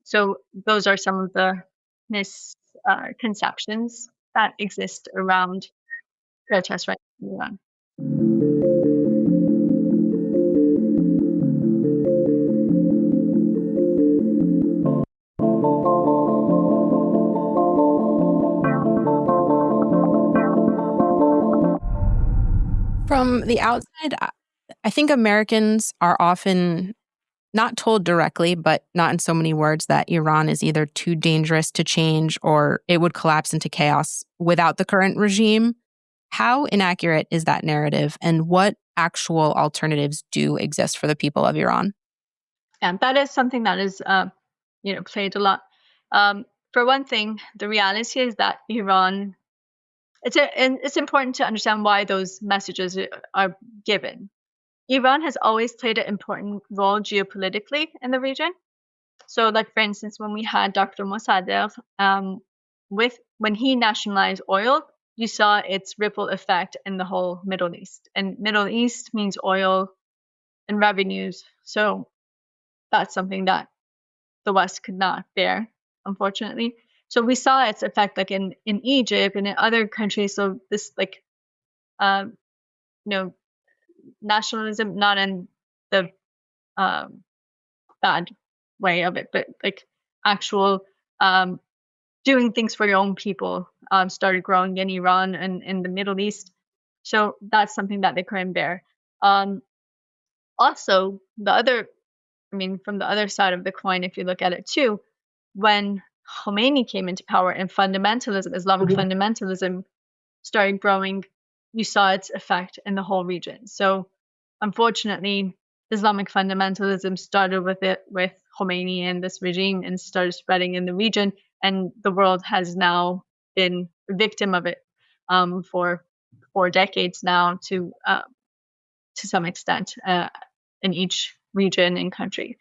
So those are some of the misconceptions that exist around protests right now in Iran. From the outside, I think Americans are often not told directly, but not in so many words, that Iran is either too dangerous to change or it would collapse into chaos without the current regime. How inaccurate is that narrative, and what actual alternatives do exist for the people of Iran? And that is something that is, you know, played a lot. For one thing, the reality is that Iran, and it's important to understand why those messages are given. Iran has always played an important role geopolitically in the region. So, like for instance, when we had Dr. Mossadegh, when he nationalized oil, you saw its ripple effect in the whole Middle East. And Middle East means oil and revenues. So that's something that the West could not bear, unfortunately. So we saw its effect like in Egypt and in other countries. So this like you know, nationalism, not in the bad way of it, but like actual doing things for your own people started growing in Iran and in the Middle East. So that's something that they couldn't bear. Also, from the other side of the coin, if you look at it too, when Khomeini came into power and fundamentalism, Islamic fundamentalism started growing, you saw its effect in the whole region. So unfortunately, Islamic fundamentalism started with Khomeini and this regime and started spreading in the region, and the world has now been a victim of it for 4 decades now to some extent in each region and country.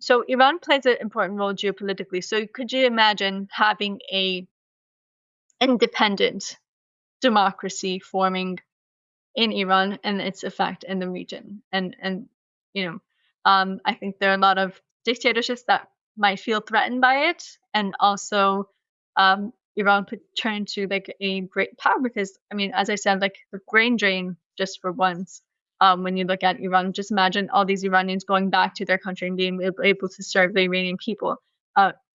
So Iran plays an important role geopolitically. So could you imagine having a independent democracy forming in Iran and its effect in the region? And you know, I think there are a lot of dictatorships that might feel threatened by it, and also Iran could turn to like a great power because as I said, like the brain drain just for once. When you look at Iran, just imagine all these Iranians going back to their country and being able to serve the Iranian people.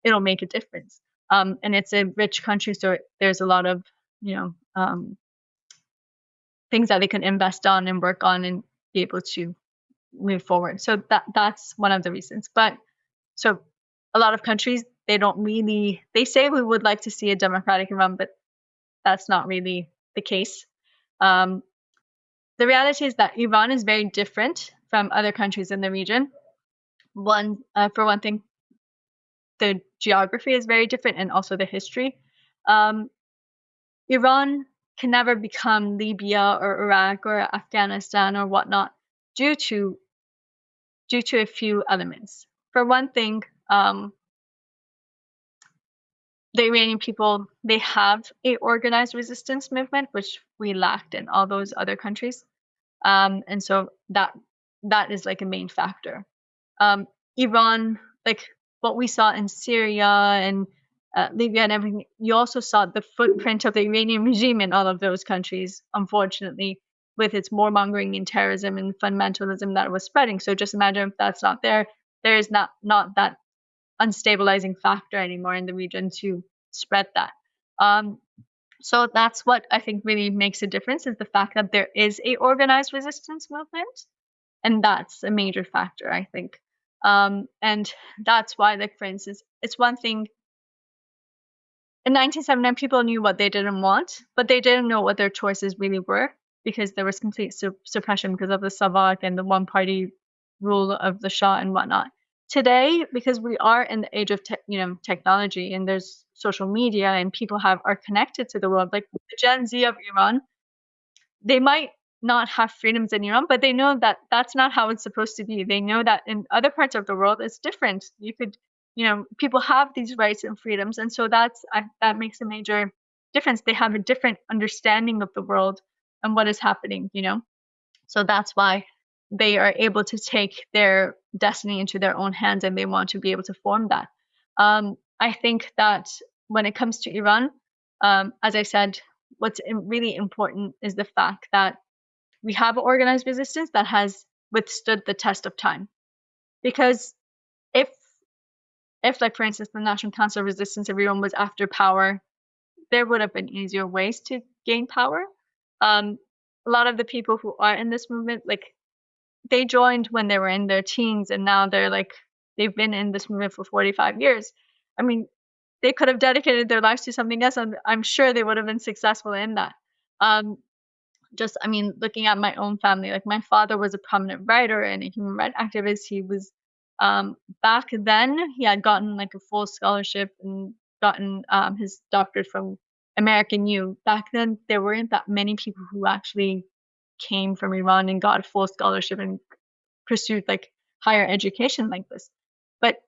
It'll make a difference. And it's a rich country, so there's a lot of things that they can invest on and work on and be able to move forward. So that's one of the reasons. But so a lot of countries, they say we would like to see a democratic Iran, but that's not really the case. the reality is that Iran is very different from other countries in the region. For one thing, the geography is very different, and also the history. Um, Iran can never become Libya or Iraq or Afghanistan or whatnot due to a few elements. For one thing, the Iranian people, they have a organized resistance movement, which we lacked in all those other countries. And so that is like a main factor. Iran, like what we saw in Syria and Libya and everything, you also saw the footprint of the Iranian regime in all of those countries, unfortunately, with its warmongering and terrorism and fundamentalism that was spreading. So just imagine if that's not there, there is not that unstabilizing factor anymore in the region to spread that. So that's what I think really makes a difference, is the fact that there is a organized resistance movement, and that's a major factor, I think. And that's why, like, for instance, it's one thing in 1979 people knew what they didn't want, but they didn't know what their choices really were, because there was complete suppression because of the Savak and the one party rule of the Shah and whatnot. Today, because we are in the age of technology, and there's social media and people are connected to the world, like the Gen Z of Iran, they might not have freedoms in Iran, but they know that that's not how it's supposed to be. They know that in other parts of the world it's different. People have these rights and freedoms, and so that makes a major difference. They have a different understanding of the world and what is happening. So that's why they are able to take their destiny into their own hands, and they want to be able to form that. I think that when it comes to Iran, as I said, what's really important is the fact that we have organized resistance that has withstood the test of time. Because if like, for instance, the National Council of Resistance of Iran was after power, there would have been easier ways to gain power. A lot of the people who are in this movement, like, they joined when they were in their teens, and now they've been in this movement for 45 years. I mean, they could have dedicated their lives to something else, and I'm sure they would have been successful in that. Looking at my own family, like, my father was a prominent writer and a human rights activist. He was, back then, he had gotten like a full scholarship and gotten his doctorate from American U. Back then, there weren't that many people who actually came from Iran and got a full scholarship and pursued like higher education like this. But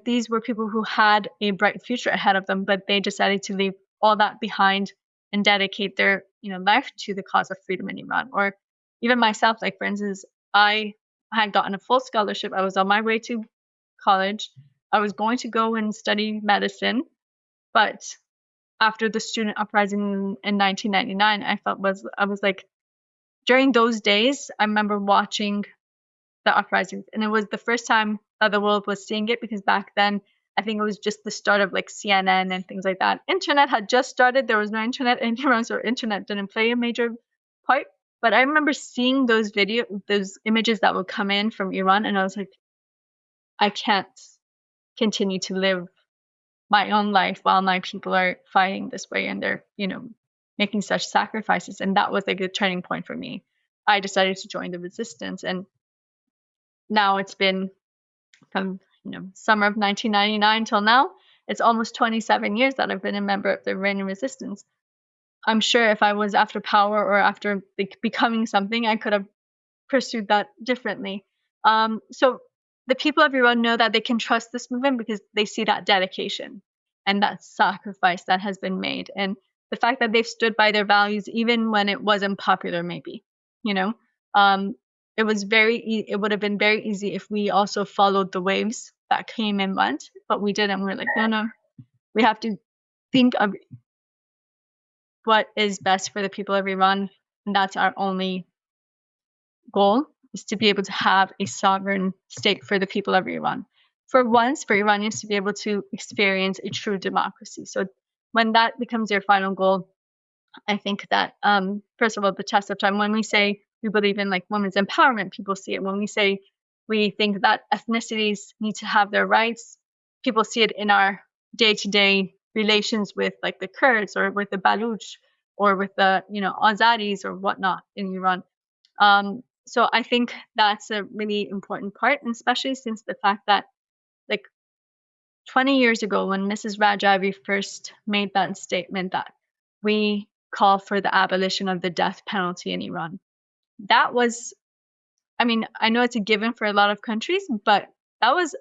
these were people who had a bright future ahead of them, but they decided to leave all that behind and dedicate their life to the cause of freedom in Iran. Or even myself, like, for instance, I had gotten a full scholarship. I was on my way to college. I was going to go and study medicine, but after the student uprising in 1999, I was like, during those days, I remember watching the uprisings, and it was the first time that the world was seeing it, because back then I think it was just the start of like CNN and things like that. Internet had just started. There was no internet in Iran, so internet didn't play a major part. But I remember seeing those images that would come in from Iran, and I was like, I can't continue to live my own life while my people are fighting this way, and they're making such sacrifices. And that was like a turning point for me. I decided to join the resistance, and now it's been from summer of 1999 till now. It's almost 27 years that I've been a member of the Iranian resistance. I'm sure if I was after power or after becoming something, I could have pursued that differently. So the people of Iran know that they can trust this movement because they see that dedication and that sacrifice that has been made, and the fact that they've stood by their values even when it wasn't popular. Maybe it would have been very easy if we also followed the waves that came and went, but we didn't. We're like, no, we have to think of what is best for the people of Iran, and that's our only goal, is to be able to have a sovereign state for the people of Iran. For once, for Iranians to be able to experience a true democracy. So when that becomes your final goal, I think that, first of all, the test of time, when we say we believe in like women's empowerment, people see it. When we say we think that ethnicities need to have their rights, people see it in our day-to-day relations with like the Kurds or with the Baluch or with the Azaris or whatnot in Iran. So I think that's a really important part, and especially since the fact that like 20 years ago, when Mrs. Rajavi first made that statement that we call for the abolition of the death penalty in Iran, that was, I mean, I know it's a given for a lot of countries, but that was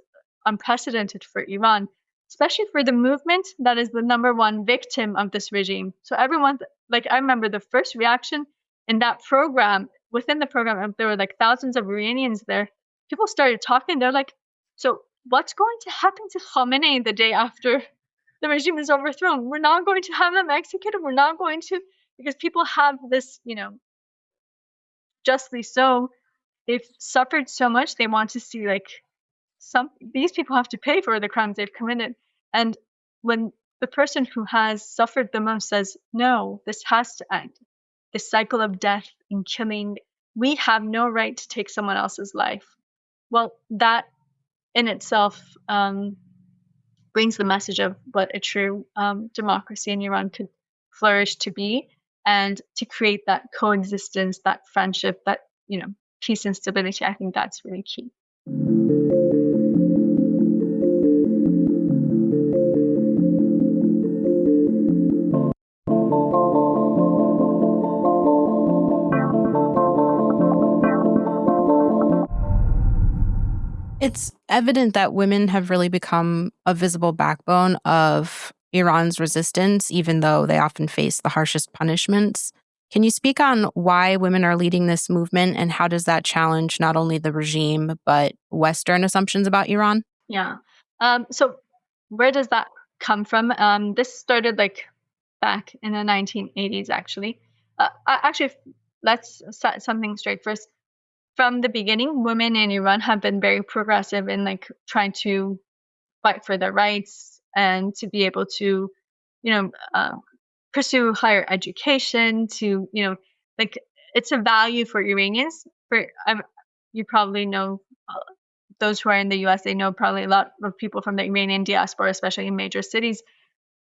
unprecedented for Iran, especially for the movement that is the number one victim of this regime. So everyone, like, I remember the first reaction in that program, within the program, there were like thousands of Iranians there. People started talking. They're like, so what's going to happen to Khamenei the day after the regime is overthrown? We're not going to have them executed. We're not going to, because people have this, justly so, they've suffered so much. They want to see like these people have to pay for the crimes they've committed. And when the person who has suffered the most says, no, this has to end, this cycle of death and killing, we have no right to take someone else's life. Well, that in itself brings the message of what a true democracy in Iran could flourish to be, and to create that coexistence, that friendship, that, peace and stability. I think that's really key. It's evident that women have really become a visible backbone of Iran's resistance, even though they often face the harshest punishments. Can you speak on why women are leading this movement, and how does that challenge not only the regime, but Western assumptions about Iran? Yeah. So where does that come from? This started like back in the 1980s, actually. Actually, let's set something straight first. From the beginning, women in Iran have been very progressive in like trying to fight for their rights and to be able to, pursue higher education. To, like, it's a value for Iranians. You probably know, those who are in the U.S. They know probably a lot of people from the Iranian diaspora, especially in major cities.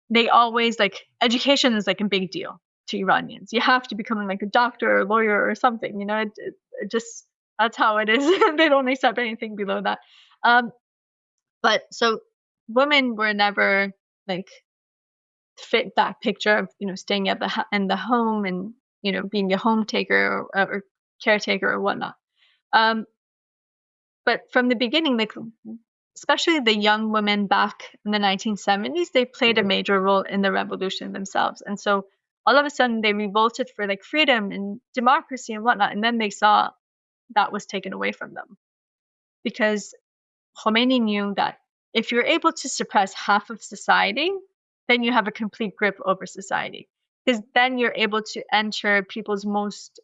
They always like education is like a big deal to Iranians. You have to become like a doctor or a lawyer or something. It just, that's how it is. They don't accept anything below that. But so women were never like fit that picture of staying at in the home and being a home taker or caretaker or whatnot. But from the beginning, like especially the young women back in the 1970s, they played a major role in the revolution themselves. And so all of a sudden they revolted for like freedom and democracy and whatnot. And then they saw that was taken away from them, because Khomeini knew that if you're able to suppress half of society, then you have a complete grip over society, because then you're able to enter people's most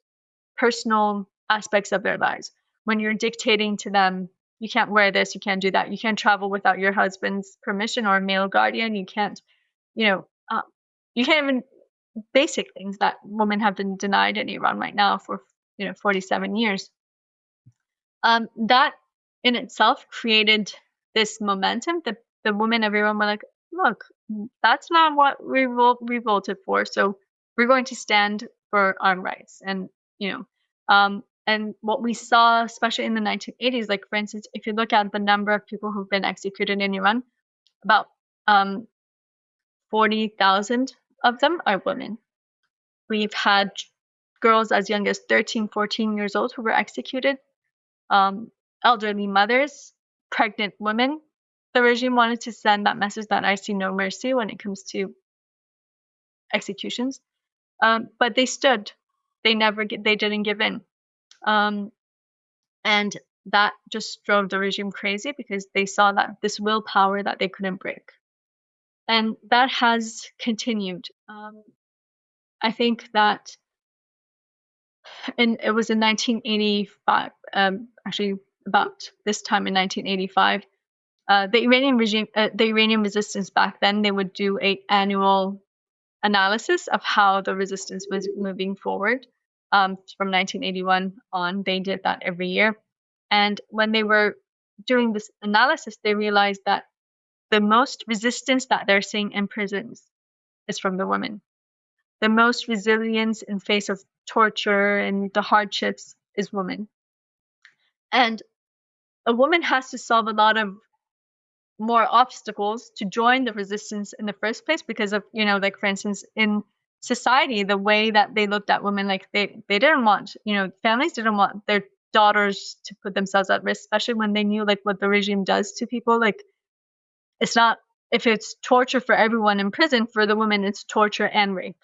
personal aspects of their lives. When you're dictating to them, you can't wear this, you can't do that, you can't travel without your husband's permission or a male guardian, you can't, you can't even, basic things that women have been denied in Iran right now for 47 years. That in itself created this momentum that the women of Iran were like, look, that's not what we revolted for, so we're going to stand for our rights. And and what we saw, especially in the 1980s, like for instance, if you look at the number of people who've been executed in Iran, about 40,000 of them are women. We've had girls as young as 13, 14 years old who were executed, elderly mothers, pregnant women. The regime wanted to send that message that I see no mercy when it comes to executions. But they stood. They didn't give in. And that just drove the regime crazy, because they saw that this willpower that they couldn't break. And that has continued. I think that it was in 1985, actually about this time in 1985, the Iranian regime, the Iranian resistance back then, they would do an annual analysis of how the resistance was moving forward. From 1981 on, they did that every year. And when they were doing this analysis, they realized that the most resistance that they're seeing in prisons is from the women. The most resilience in face of torture and the hardships is women. And a woman has to solve a lot of more obstacles to join the resistance in the first place because of, like for instance, in society, the way that they looked at women, like they didn't want, families didn't want their daughters to put themselves at risk, especially when they knew like what the regime does to people. Like it's not, if it's torture for everyone in prison, for the women it's torture and rape,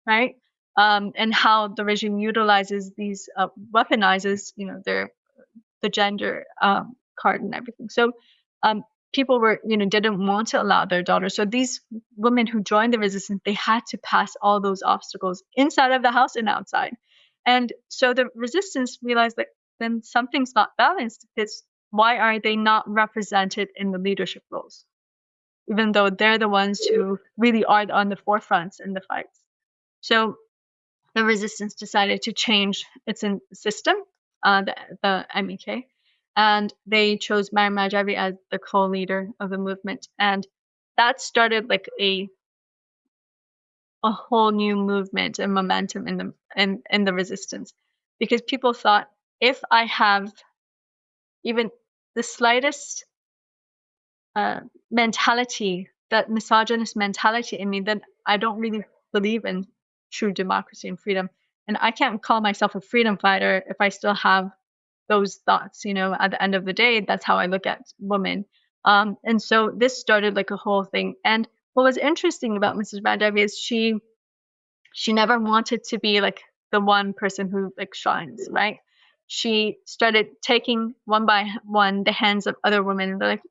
right? And how the regime utilizes these, weaponizes, the gender card and everything. So um, people were, didn't want to allow their daughters. So these women who joined the resistance, they had to pass all those obstacles inside of the house and outside. And so the resistance realized that then something's not balanced, because why are they not represented in the leadership roles, even though they're the ones who really are on the forefronts in the fights? So the resistance decided to change its system, the MEK, and they chose Maryam Rajavi as the co-leader of the movement, and that started like a whole new movement and momentum in the resistance, because people thought, if I have even the slightest mentality, that misogynist mentality in me, then I don't really believe in true democracy and freedom. And I can't call myself a freedom fighter if I still have those thoughts. At the end of the day, that's how I look at women. And so this started like a whole thing. And what was interesting about Mrs. Rajavi is she never wanted to be like the one person who like shines, right? She started taking one by one the hands of other women. They're like,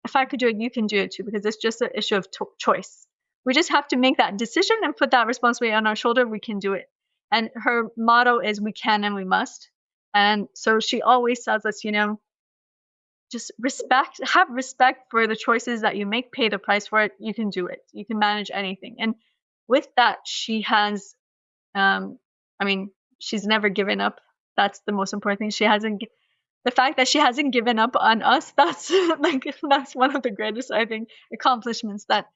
if I could do it, you can do it too, because it's just an issue of choice. We just have to make that decision and put that responsibility on our shoulder. We can do it. And her motto is, we can and we must. And so she always tells us, just have respect for the choices that you make, pay the price for it. You can do it. You can manage anything. And with that, she has, she's never given up. That's the most important thing. The fact that she hasn't given up on us, that's that's one of the greatest, I think, accomplishments, that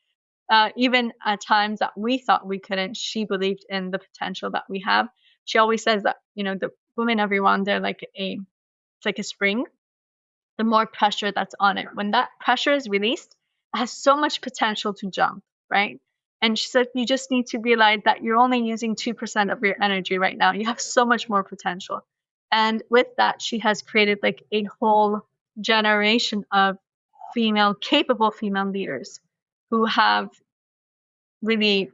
even at times that we thought we couldn't, she believed in the potential that we have. She always says that, the women of Iran, they're like it's like a spring. The more pressure that's on it, when that pressure is released, it has so much potential to jump, right? And she said, you just need to realize that you're only using 2% of your energy right now. You have so much more potential. And with that, she has created like a whole generation of capable female leaders who have really,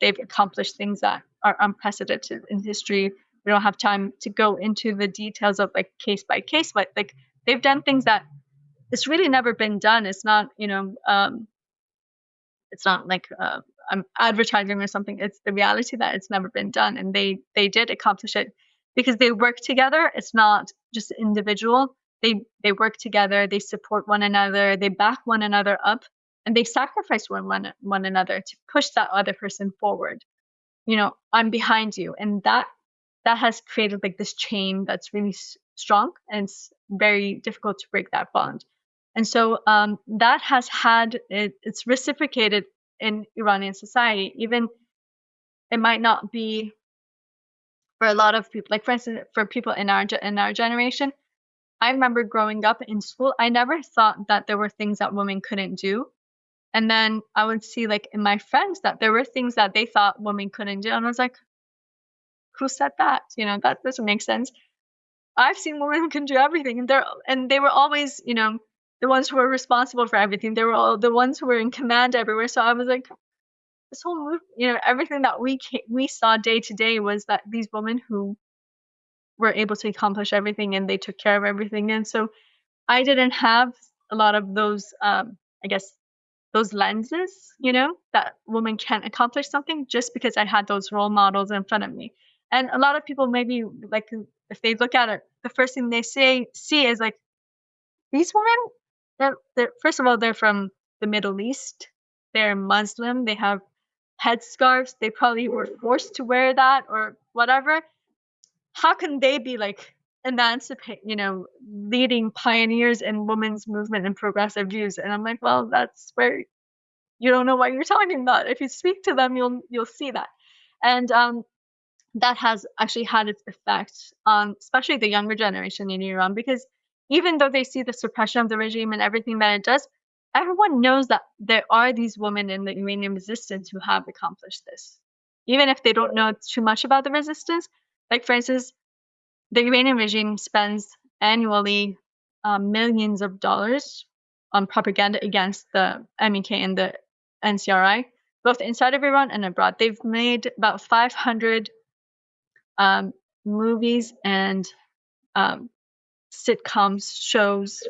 they've accomplished things that are unprecedented in history. We don't have time to go into the details of like case by case, but like they've done things that it's really never been done. It's not, it's not like I'm advertising or something. It's the reality that it's never been done, and they did accomplish it because they work together. It's not just individual. They work together. They support one another. They back one another up, and they sacrifice one another to push that other person forward. I'm behind you, and that has created like this chain that's really strong, and it's very difficult to break that bond. And so that has had it's reciprocated in Iranian society. Even it might not be for a lot of people, like for instance, for people in our generation. I remember growing up in school, I never thought that there were things that women couldn't do. And then I would see like in my friends that there were things that they thought women couldn't do. And I was like, who said that? That doesn't make sense. I've seen women who can do everything, and they were always, the ones who were responsible for everything. They were all the ones who were in command everywhere. So I was like, this whole move, everything that we saw day to day was that these women who were able to accomplish everything, and they took care of everything. And so I didn't have a lot of those, I guess, those lenses, that women can't accomplish something just because I had those role models in front of me. And a lot of people, maybe like if they look at it, the first thing they see is like, these women, they're first of all, they're from the Middle East. They're Muslim. They have headscarves. They probably were forced to wear that or whatever. How can they be like emancipate, leading pioneers in women's movement and progressive views? And I'm like, well, that's where you don't know what you're talking about. If you speak to them, you'll see that. And that has actually had its effect on especially the younger generation in Iran, because even though they see the suppression of the regime and everything that it does, everyone knows that there are these women in the Iranian resistance who have accomplished this. Even if they don't know too much about the resistance, like for instance, the Iranian regime spends annually millions of dollars on propaganda against the MEK and the NCRI, both inside of Iran and abroad. They've made about 500 movies and sitcoms, shows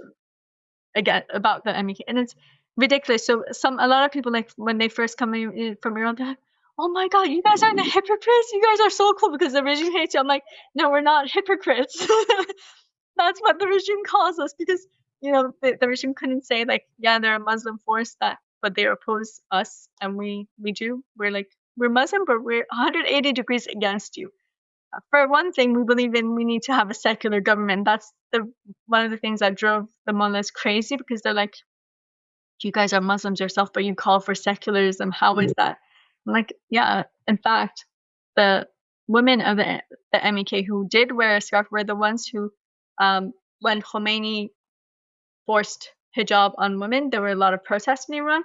again about the MEK, and it's ridiculous. So a lot of people, like when they first come in from Iran, they're like, "Oh my God, you guys are the hypocrites! You guys are so cool because the regime hates you." I'm like, "No, we're not hypocrites." That's what the regime calls us, because the regime couldn't say like, "Yeah, they're a Muslim force that, but they oppose us," and we do. We're Muslim, but we're 180 degrees against you. For one thing, we believe we need to have a secular government. That's one of the things that drove the mullahs crazy, because they're like, you guys are Muslims yourself, but you call for secularism. How is that? I'm like, yeah, in fact, the women of the MEK who did wear a scarf were the ones who, when Khomeini forced hijab on women, there were a lot of protests in Iran.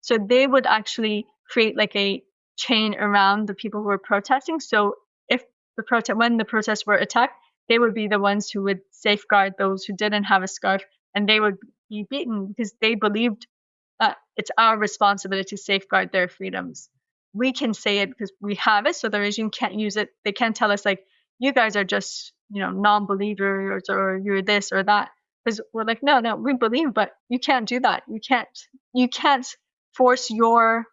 So they would actually create like a chain around the people who were protesting. So if when the protests were attacked, they would be the ones who would safeguard those who didn't have a scarf, and they would be beaten because they believed that it's our responsibility to safeguard their freedoms. We can say it because we have it, so the regime can't use it. They can't tell us like, you guys are just non-believers, or you're this or that. Because we're like, no, we believe, but you can't do that. You can't force your.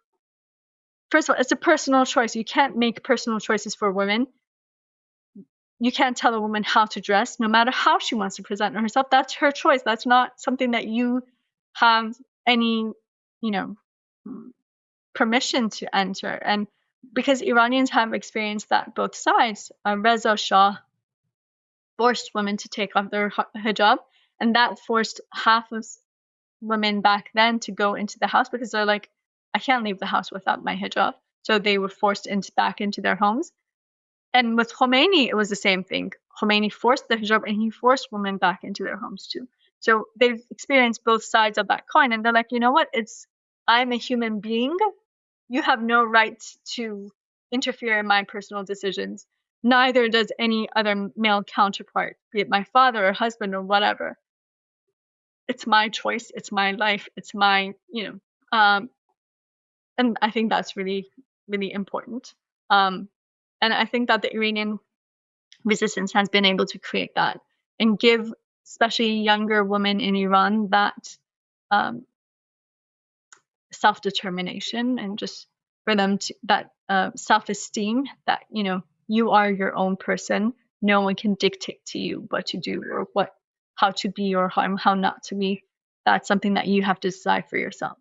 First of all, it's a personal choice. You can't make personal choices for women. You can't tell a woman how to dress, no matter how she wants to present herself. That's her choice. That's not something that you have any, permission to enter. And because Iranians have experienced that both sides, Reza Shah forced women to take off their hijab, and that forced half of women back then to go into the house, because they're like, I can't leave the house without my hijab. So they were forced back into their homes. And with Khomeini, it was the same thing. Khomeini forced the hijab, and he forced women back into their homes too. So they've experienced both sides of that coin, and they're like, you know what? I'm a human being. You have no right to interfere in my personal decisions. Neither does any other male counterpart, be it my father or husband or whatever. It's my choice. It's my life. It's my, and I think that's really, really important. And I think that the Iranian resistance has been able to create that and give especially younger women in Iran that self-determination, and just for them to that self-esteem that you are your own person. No one can dictate to you what to do, or how to be, or how not to be. That's something that you have to decide for yourself,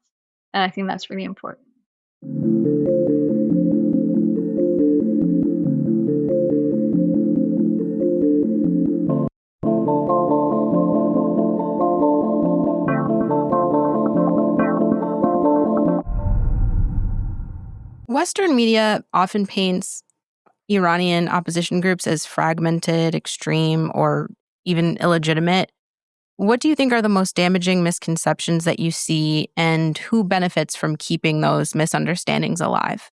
and I think that's really important. Western media often paints Iranian opposition groups as fragmented, extreme, or even illegitimate. What do you think are the most damaging misconceptions that you see, and who benefits from keeping those misunderstandings alive?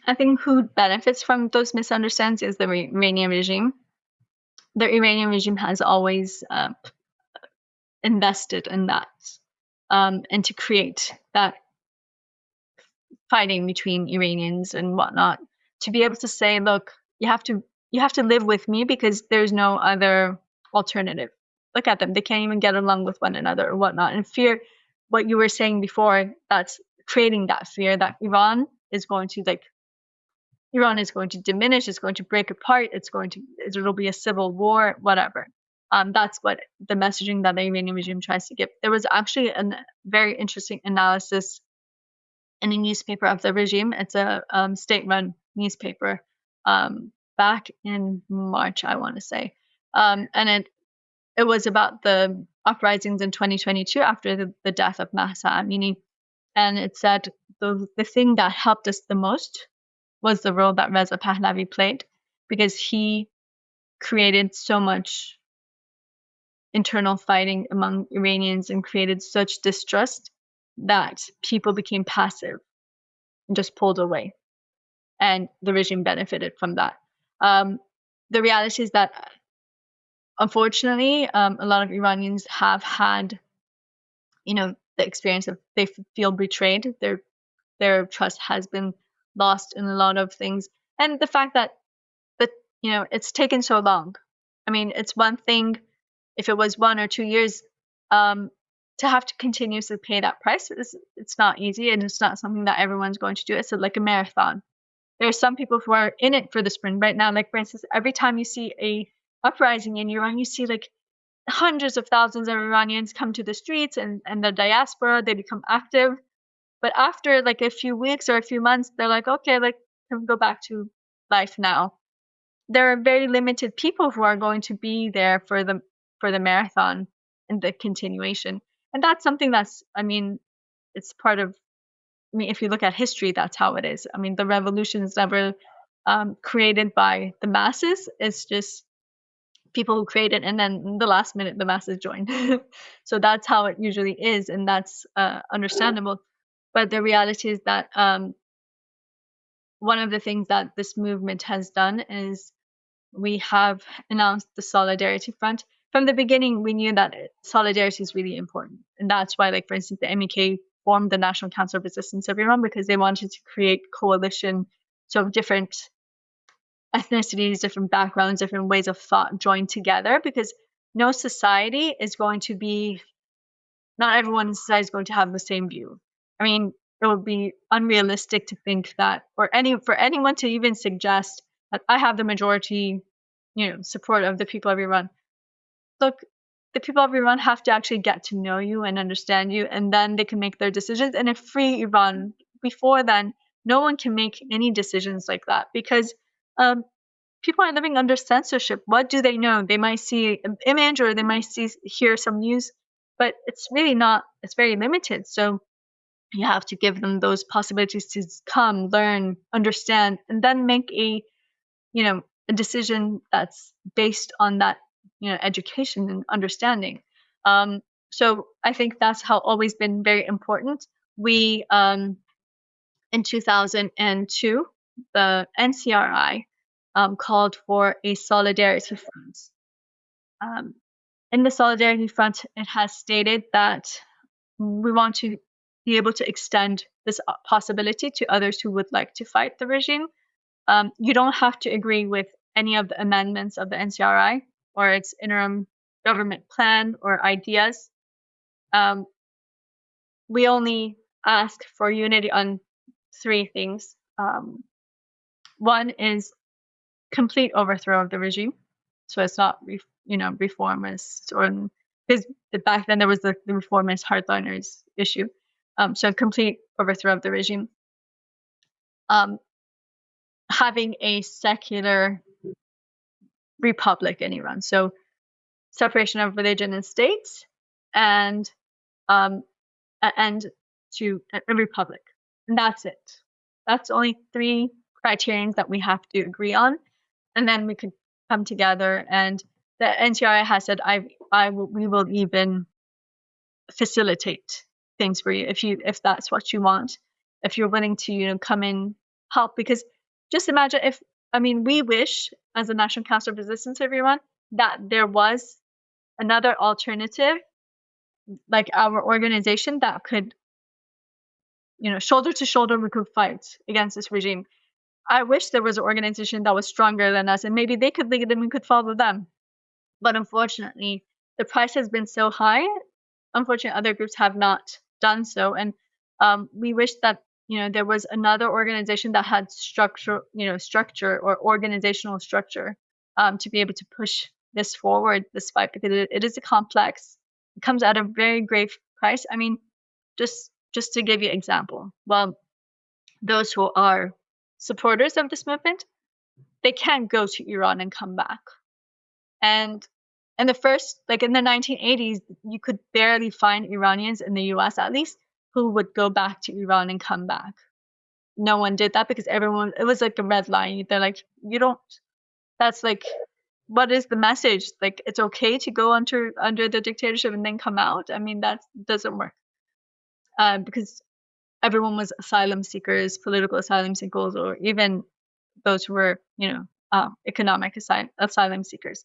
I think who benefits from those misunderstandings is the Iranian regime. The Iranian regime has always invested in that, and to create that fighting between Iranians and whatnot, to be able to say, look, you have to live with me because there's no other alternative. Look at them. They can't even get along with one another or whatnot. And fear, what you were saying before, that's creating that fear that Iran is going to diminish, it's going to break apart, it'll be a civil war, whatever. That's what the messaging that the Iranian regime tries to give. There was actually a very interesting analysis in a newspaper of the regime. It's a state-run newspaper, back in March, I want to say, and it was about the uprisings in 2022 after the death of Mahsa Amini, and it said the thing that helped us the most was the role that Reza Pahlavi played, because he created so much internal fighting among Iranians and created such distrust that people became passive and just pulled away. And the regime benefited from that. The reality is that, unfortunately, a lot of Iranians have had, the experience of they feel betrayed. Their trust has been lost in a lot of things, and the fact that it's taken so long. I mean, it's one thing if it was 1 or 2 years, to have to continuously pay that price. It's not easy, and it's not something that everyone's going to do. It's like a marathon. There are some people who are in it for the sprint right now. Like, for instance, every time you see a uprising in Iran, you see like hundreds of thousands of Iranians come to the streets, and the diaspora, they become active. But after like a few weeks or a few months, they're like, okay, like, can we go back to life now? There are very limited people who are going to be there for the marathon and the continuation. And that's something that's, I mean, it's part of, I mean, if you look at history, that's how it is. I mean, the revolution is never created by the masses. It's just people who create it, and then in the last minute, the masses join. So that's how it usually is, and that's understandable. But the reality is that one of the things that this movement has done is we have announced the Solidarity Front. From the beginning, we knew that solidarity is really important. And that's why, like, for instance, the MEK formed the National Council of Resistance of Iran, because they wanted to create coalition, so different ethnicities, different backgrounds, different ways of thought joined together, because no society is going to be, not everyone in society is going to have the same view. I mean, it would be unrealistic to think that, or for anyone to even suggest that I have the majority, support of the people of Iran. Look, the people of Iran have to actually get to know you and understand you, and then they can make their decisions. And a free Iran, before then, no one can make any decisions like that, because people are living under censorship. What do they know? They might see an image, or they might hear some news, but it's really not, it's very limited. So you have to give them those possibilities to come, learn, understand, and then make a decision that's based on that, education and understanding. So I think that's how always been very important. We, in 2002, the NCRI called for a solidarity front. In the solidarity front, it has stated that we want to be able to extend this possibility to others who would like to fight the regime. You don't have to agree with any of the amendments of the NCRI or its interim government plan or ideas. We only ask for unity on three things. One is complete overthrow of the regime, so it's not reformist, or because back then there was the reformist hardliners issue. So complete overthrow of the regime. Having a secular republic in Iran, so separation of religion and state, and an end to a republic, and that's it. That's only three criterions that we have to agree on, and then we could come together. And the NCRI has said, we will even facilitate things for you if that's what you want, if you're willing to come in, help. Because just imagine if, we wish as the National Council of Resistance of Iran that there was another alternative, like our organization, that could, shoulder to shoulder, we could fight against this regime. I wish there was an organization that was stronger than us, and maybe they could lead and we could follow them. But unfortunately, the price has been so high. Unfortunately, other groups have not done so. And we wish that, there was another organization that had structure or organizational structure to be able to push this forward, this fight, because it is a complex. It comes at a very grave price. Just to give you an example, well, those who are supporters of this movement, they can't go to Iran and come back. And in the 1980s, you could barely find Iranians in the US, at least, who would go back to Iran and come back. No one did that, because it was like a red line. They're like, That's like, what is the message? Like, it's okay to go under the dictatorship and then come out? I mean, that doesn't work. Because everyone was asylum seekers, political asylum seekers, or even those who were, economic asylum seekers.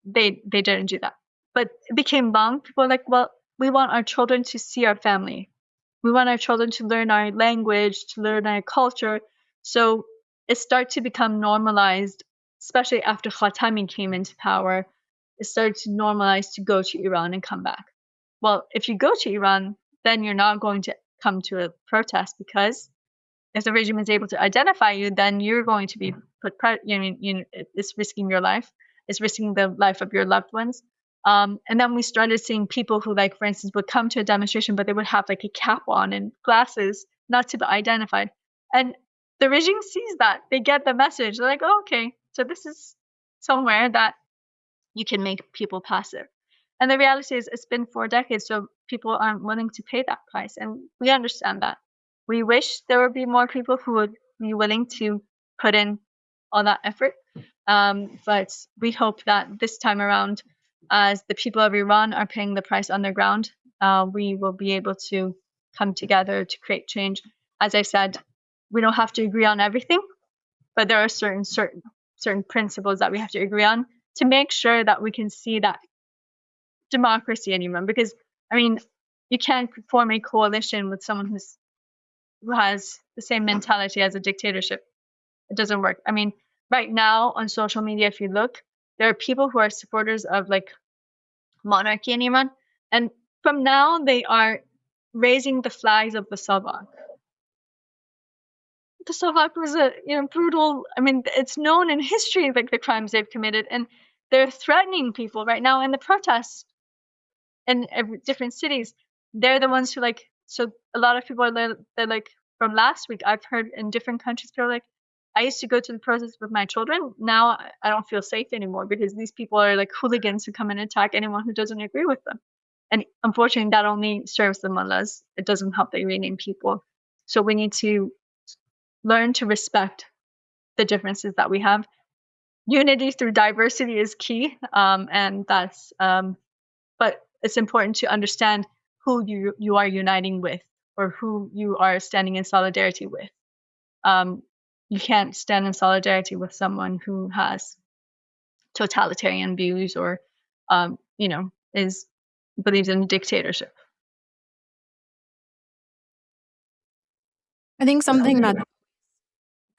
They didn't do that. But it became long. People were like, well, we want our children to see our family. We want our children to learn our language, to learn our culture. So it started to become normalized, especially after Khatami came into power. It started to normalize to go to Iran and come back. Well, if you go to Iran, then you're not going to come to a protest, because if the regime is able to identify you, then you're going to be it's risking your life. It's risking the life of your loved ones. And then we started seeing people who, like, for instance, would come to a demonstration, but they would have like a cap on and glasses, not to be identified. And the regime sees that. They get the message. They're like, oh, okay, so this is somewhere that you can make people passive. And the reality is, it's been 4 decades, so people aren't willing to pay that price. And we understand that. We wish there would be more people who would be willing to put in all that effort. But we hope that this time around, as the people of Iran are paying the price on the ground, we will be able to come together to create change. As I said, we don't have to agree on everything, but there are certain principles that we have to agree on to make sure that we can see that democracy in Iran. Because, I mean, you can't form a coalition with someone who has the same mentality as a dictatorship. It doesn't work. I mean, right now on social media, if you look, there are people who are supporters of like monarchy in Iran, and from now they are raising the flags of the Savak. The Savak was a brutal. I mean, it's known in history, like, the crimes they've committed, and they're threatening people right now in the protests in different cities. They're the ones who, like, so a lot of people are they're like, from last week, I've heard in different countries, people are like, I used to go to the protests with my children. Now I don't feel safe anymore, because these people are like hooligans who come and attack anyone who doesn't agree with them. And unfortunately, that only serves the mullahs. It doesn't help the Iranian people. So we need to learn to respect the differences that we have. Unity through diversity is key, and that's. But it's important to understand who you are uniting with, or who you are standing in solidarity with. You can't stand in solidarity with someone who has totalitarian views, or believes in a dictatorship. I think something that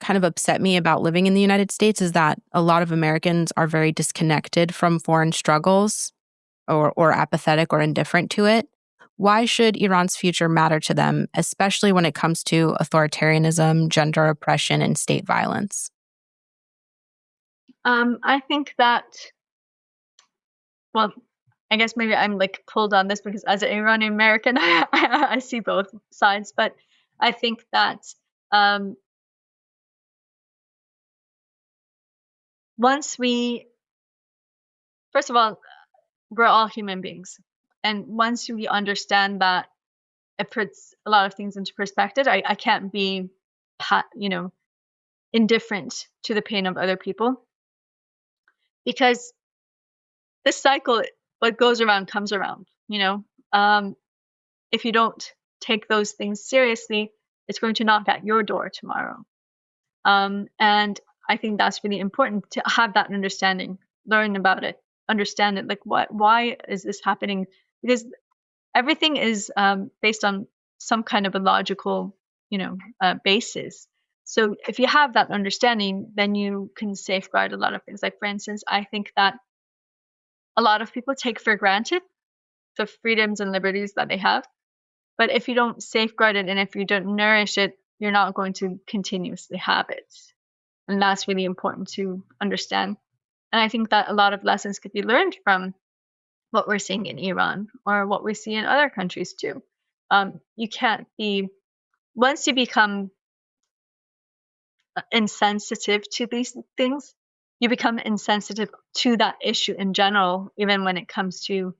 kind of upset me about living in the United States is that a lot of Americans are very disconnected from foreign struggles, or apathetic or indifferent to it. Why should Iran's future matter to them, especially when it comes to authoritarianism, gender oppression, and state violence? I think that, well, I guess maybe I'm like pulled on this because as an Iranian American, I see both sides. But I think that first of all, we're all human beings. And once we understand that, it puts a lot of things into perspective. I can't be, indifferent to the pain of other people, because this cycle, what goes around comes around. If you don't take those things seriously, it's going to knock at your door tomorrow. And I think that's really important, to have that understanding, learn about it, understand it. Like, why is this happening? Because everything is based on some kind of a logical, basis. So if you have that understanding, then you can safeguard a lot of things. Like, for instance, I think that a lot of people take for granted the freedoms and liberties that they have. But if you don't safeguard it, and if you don't nourish it, you're not going to continuously have it. And that's really important to understand. And I think that a lot of lessons could be learned from what we're seeing in Iran, or what we see in other countries too. You can't be, once you become insensitive to these things, you become insensitive to that issue in general, even when it comes to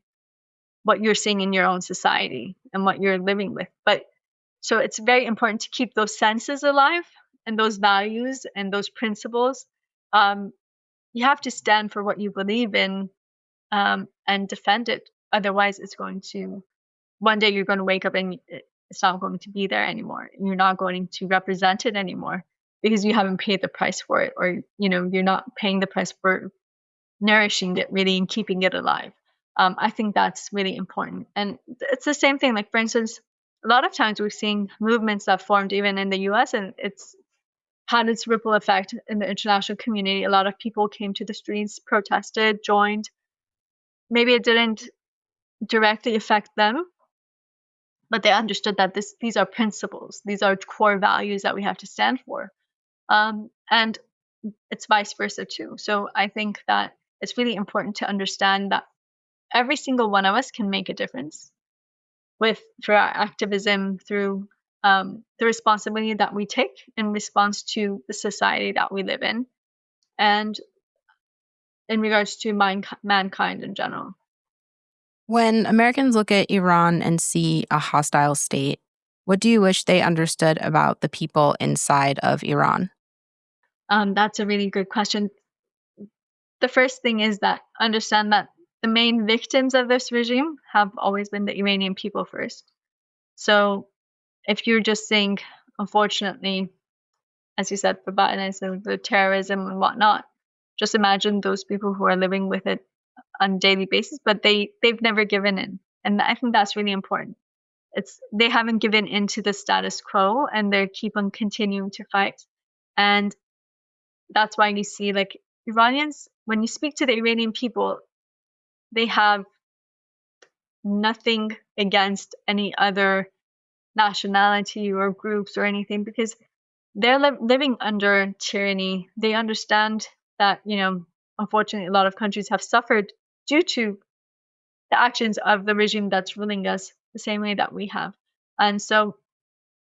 what you're seeing in your own society and what you're living with. But so it's very important to keep those senses alive, and those values and those principles, you have to stand for what you believe in, and defend it. Otherwise, it's going to one day you're going to wake up and it's not going to be there anymore. You're not going to represent it anymore because you haven't paid the price for it, or you're not paying the price for nourishing it really and keeping it alive. I think that's really important. And it's the same thing. Like, for instance, a lot of times we're seeing movements that formed even in the US, and it's had its ripple effect in the international community. A lot of people came to the streets, protested, joined. Maybe it didn't directly affect them, but they understood that these are principles, these are core values that we have to stand for. And it's vice versa too. So I think that it's really important to understand that every single one of us can make a difference through our activism, through the responsibility that we take in response to the society that we live in, and in regards to mankind in general. When Americans look at Iran and see a hostile state, what do you wish they understood about the people inside of Iran? That's a really good question. The first thing is that understand that the main victims of this regime have always been the Iranian people first. So if you're just saying, unfortunately, as you said, for violence and the terrorism and whatnot, just imagine those people who are living with it on a daily basis, but they've never given in. And I think that's really important. They haven't given in to the status quo, and they keep on continuing to fight. And that's why you see, like, Iranians, when you speak to the Iranian people, they have nothing against any other nationality or groups or anything, because they're living under tyranny. They understand that, unfortunately, a lot of countries have suffered due to the actions of the regime that's ruling us the same way that we have. And so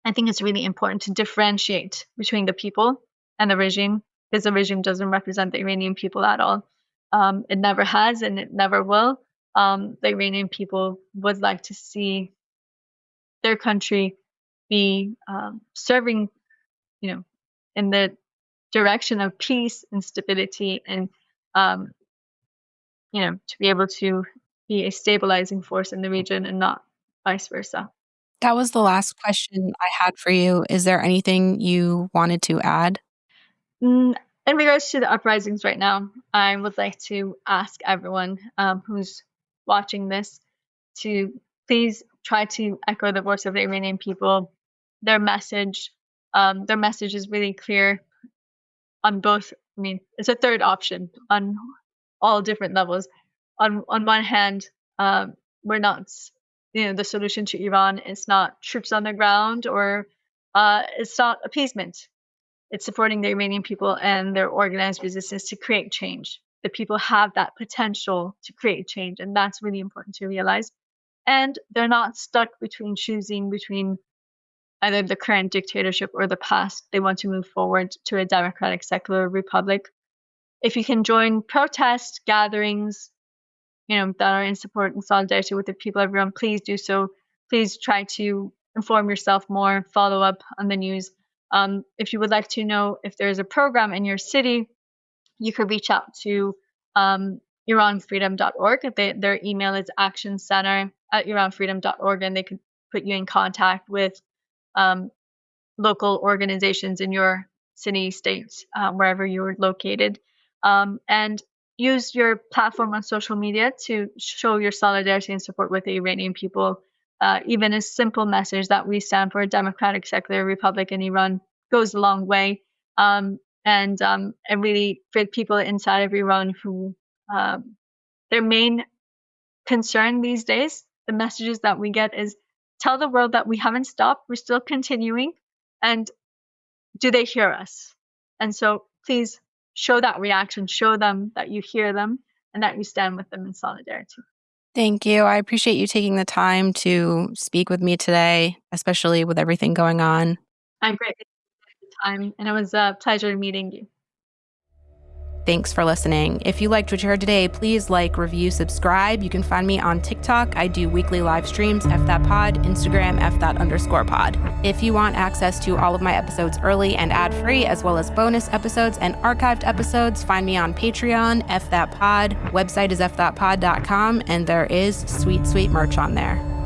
I think it's really important to differentiate between the people and the regime, because the regime doesn't represent the Iranian people at all. It never has, and it never will. The Iranian people would like to see their country be serving, in the direction of peace and stability, and to be able to be a stabilizing force in the region and not vice versa. That was the last question I had for you. Is there anything you wanted to add? In regards to the uprisings right now, I would like to ask everyone who's watching this to please try to echo the voice of the Iranian people. Their message is really clear on both. I mean, it's a third option on all different levels. On one hand, we're not, the solution to Iran is not troops on the ground, or it's not appeasement. It's supporting the Iranian people and their organized resistance to create change. The people have that potential to create change, and that's really important to realize. And they're not stuck choosing between either the current dictatorship or the past. They want to move forward to a democratic, secular republic. If you can join protest gatherings, that are in support and solidarity with the people, everyone, please do so. Please try to inform yourself more, follow up on the news. If you would like to know if there's a program in your city, you could reach out to iranfreedom.org. Their email is actioncenter@iranfreedom.org, and they could put you in contact with local organizations in your city, state, wherever you're located. And use your platform on social media to show your solidarity and support with the Iranian people. Even a simple message that we stand for a democratic, secular republic in Iran goes a long way. And really, for people inside of Iran who their main concern these days, the messages that we get is, tell the world that we haven't stopped, we're still continuing, and do they hear us? And so please show that reaction, show them that you hear them and that you stand with them in solidarity. Thank you. I appreciate you taking the time to speak with me today, especially with everything going on. I'm grateful for the time, and it was a pleasure meeting you. Thanks for listening. If you liked what you heard today, please like, review, subscribe. You can find me on TikTok. I do weekly live streams, fthatpod, Instagram, fthat_pod. If you want access to all of my episodes early and ad-free, as well as bonus episodes and archived episodes, find me on Patreon, fthatpod. Website is fthatpod.com, and there is sweet, sweet merch on there.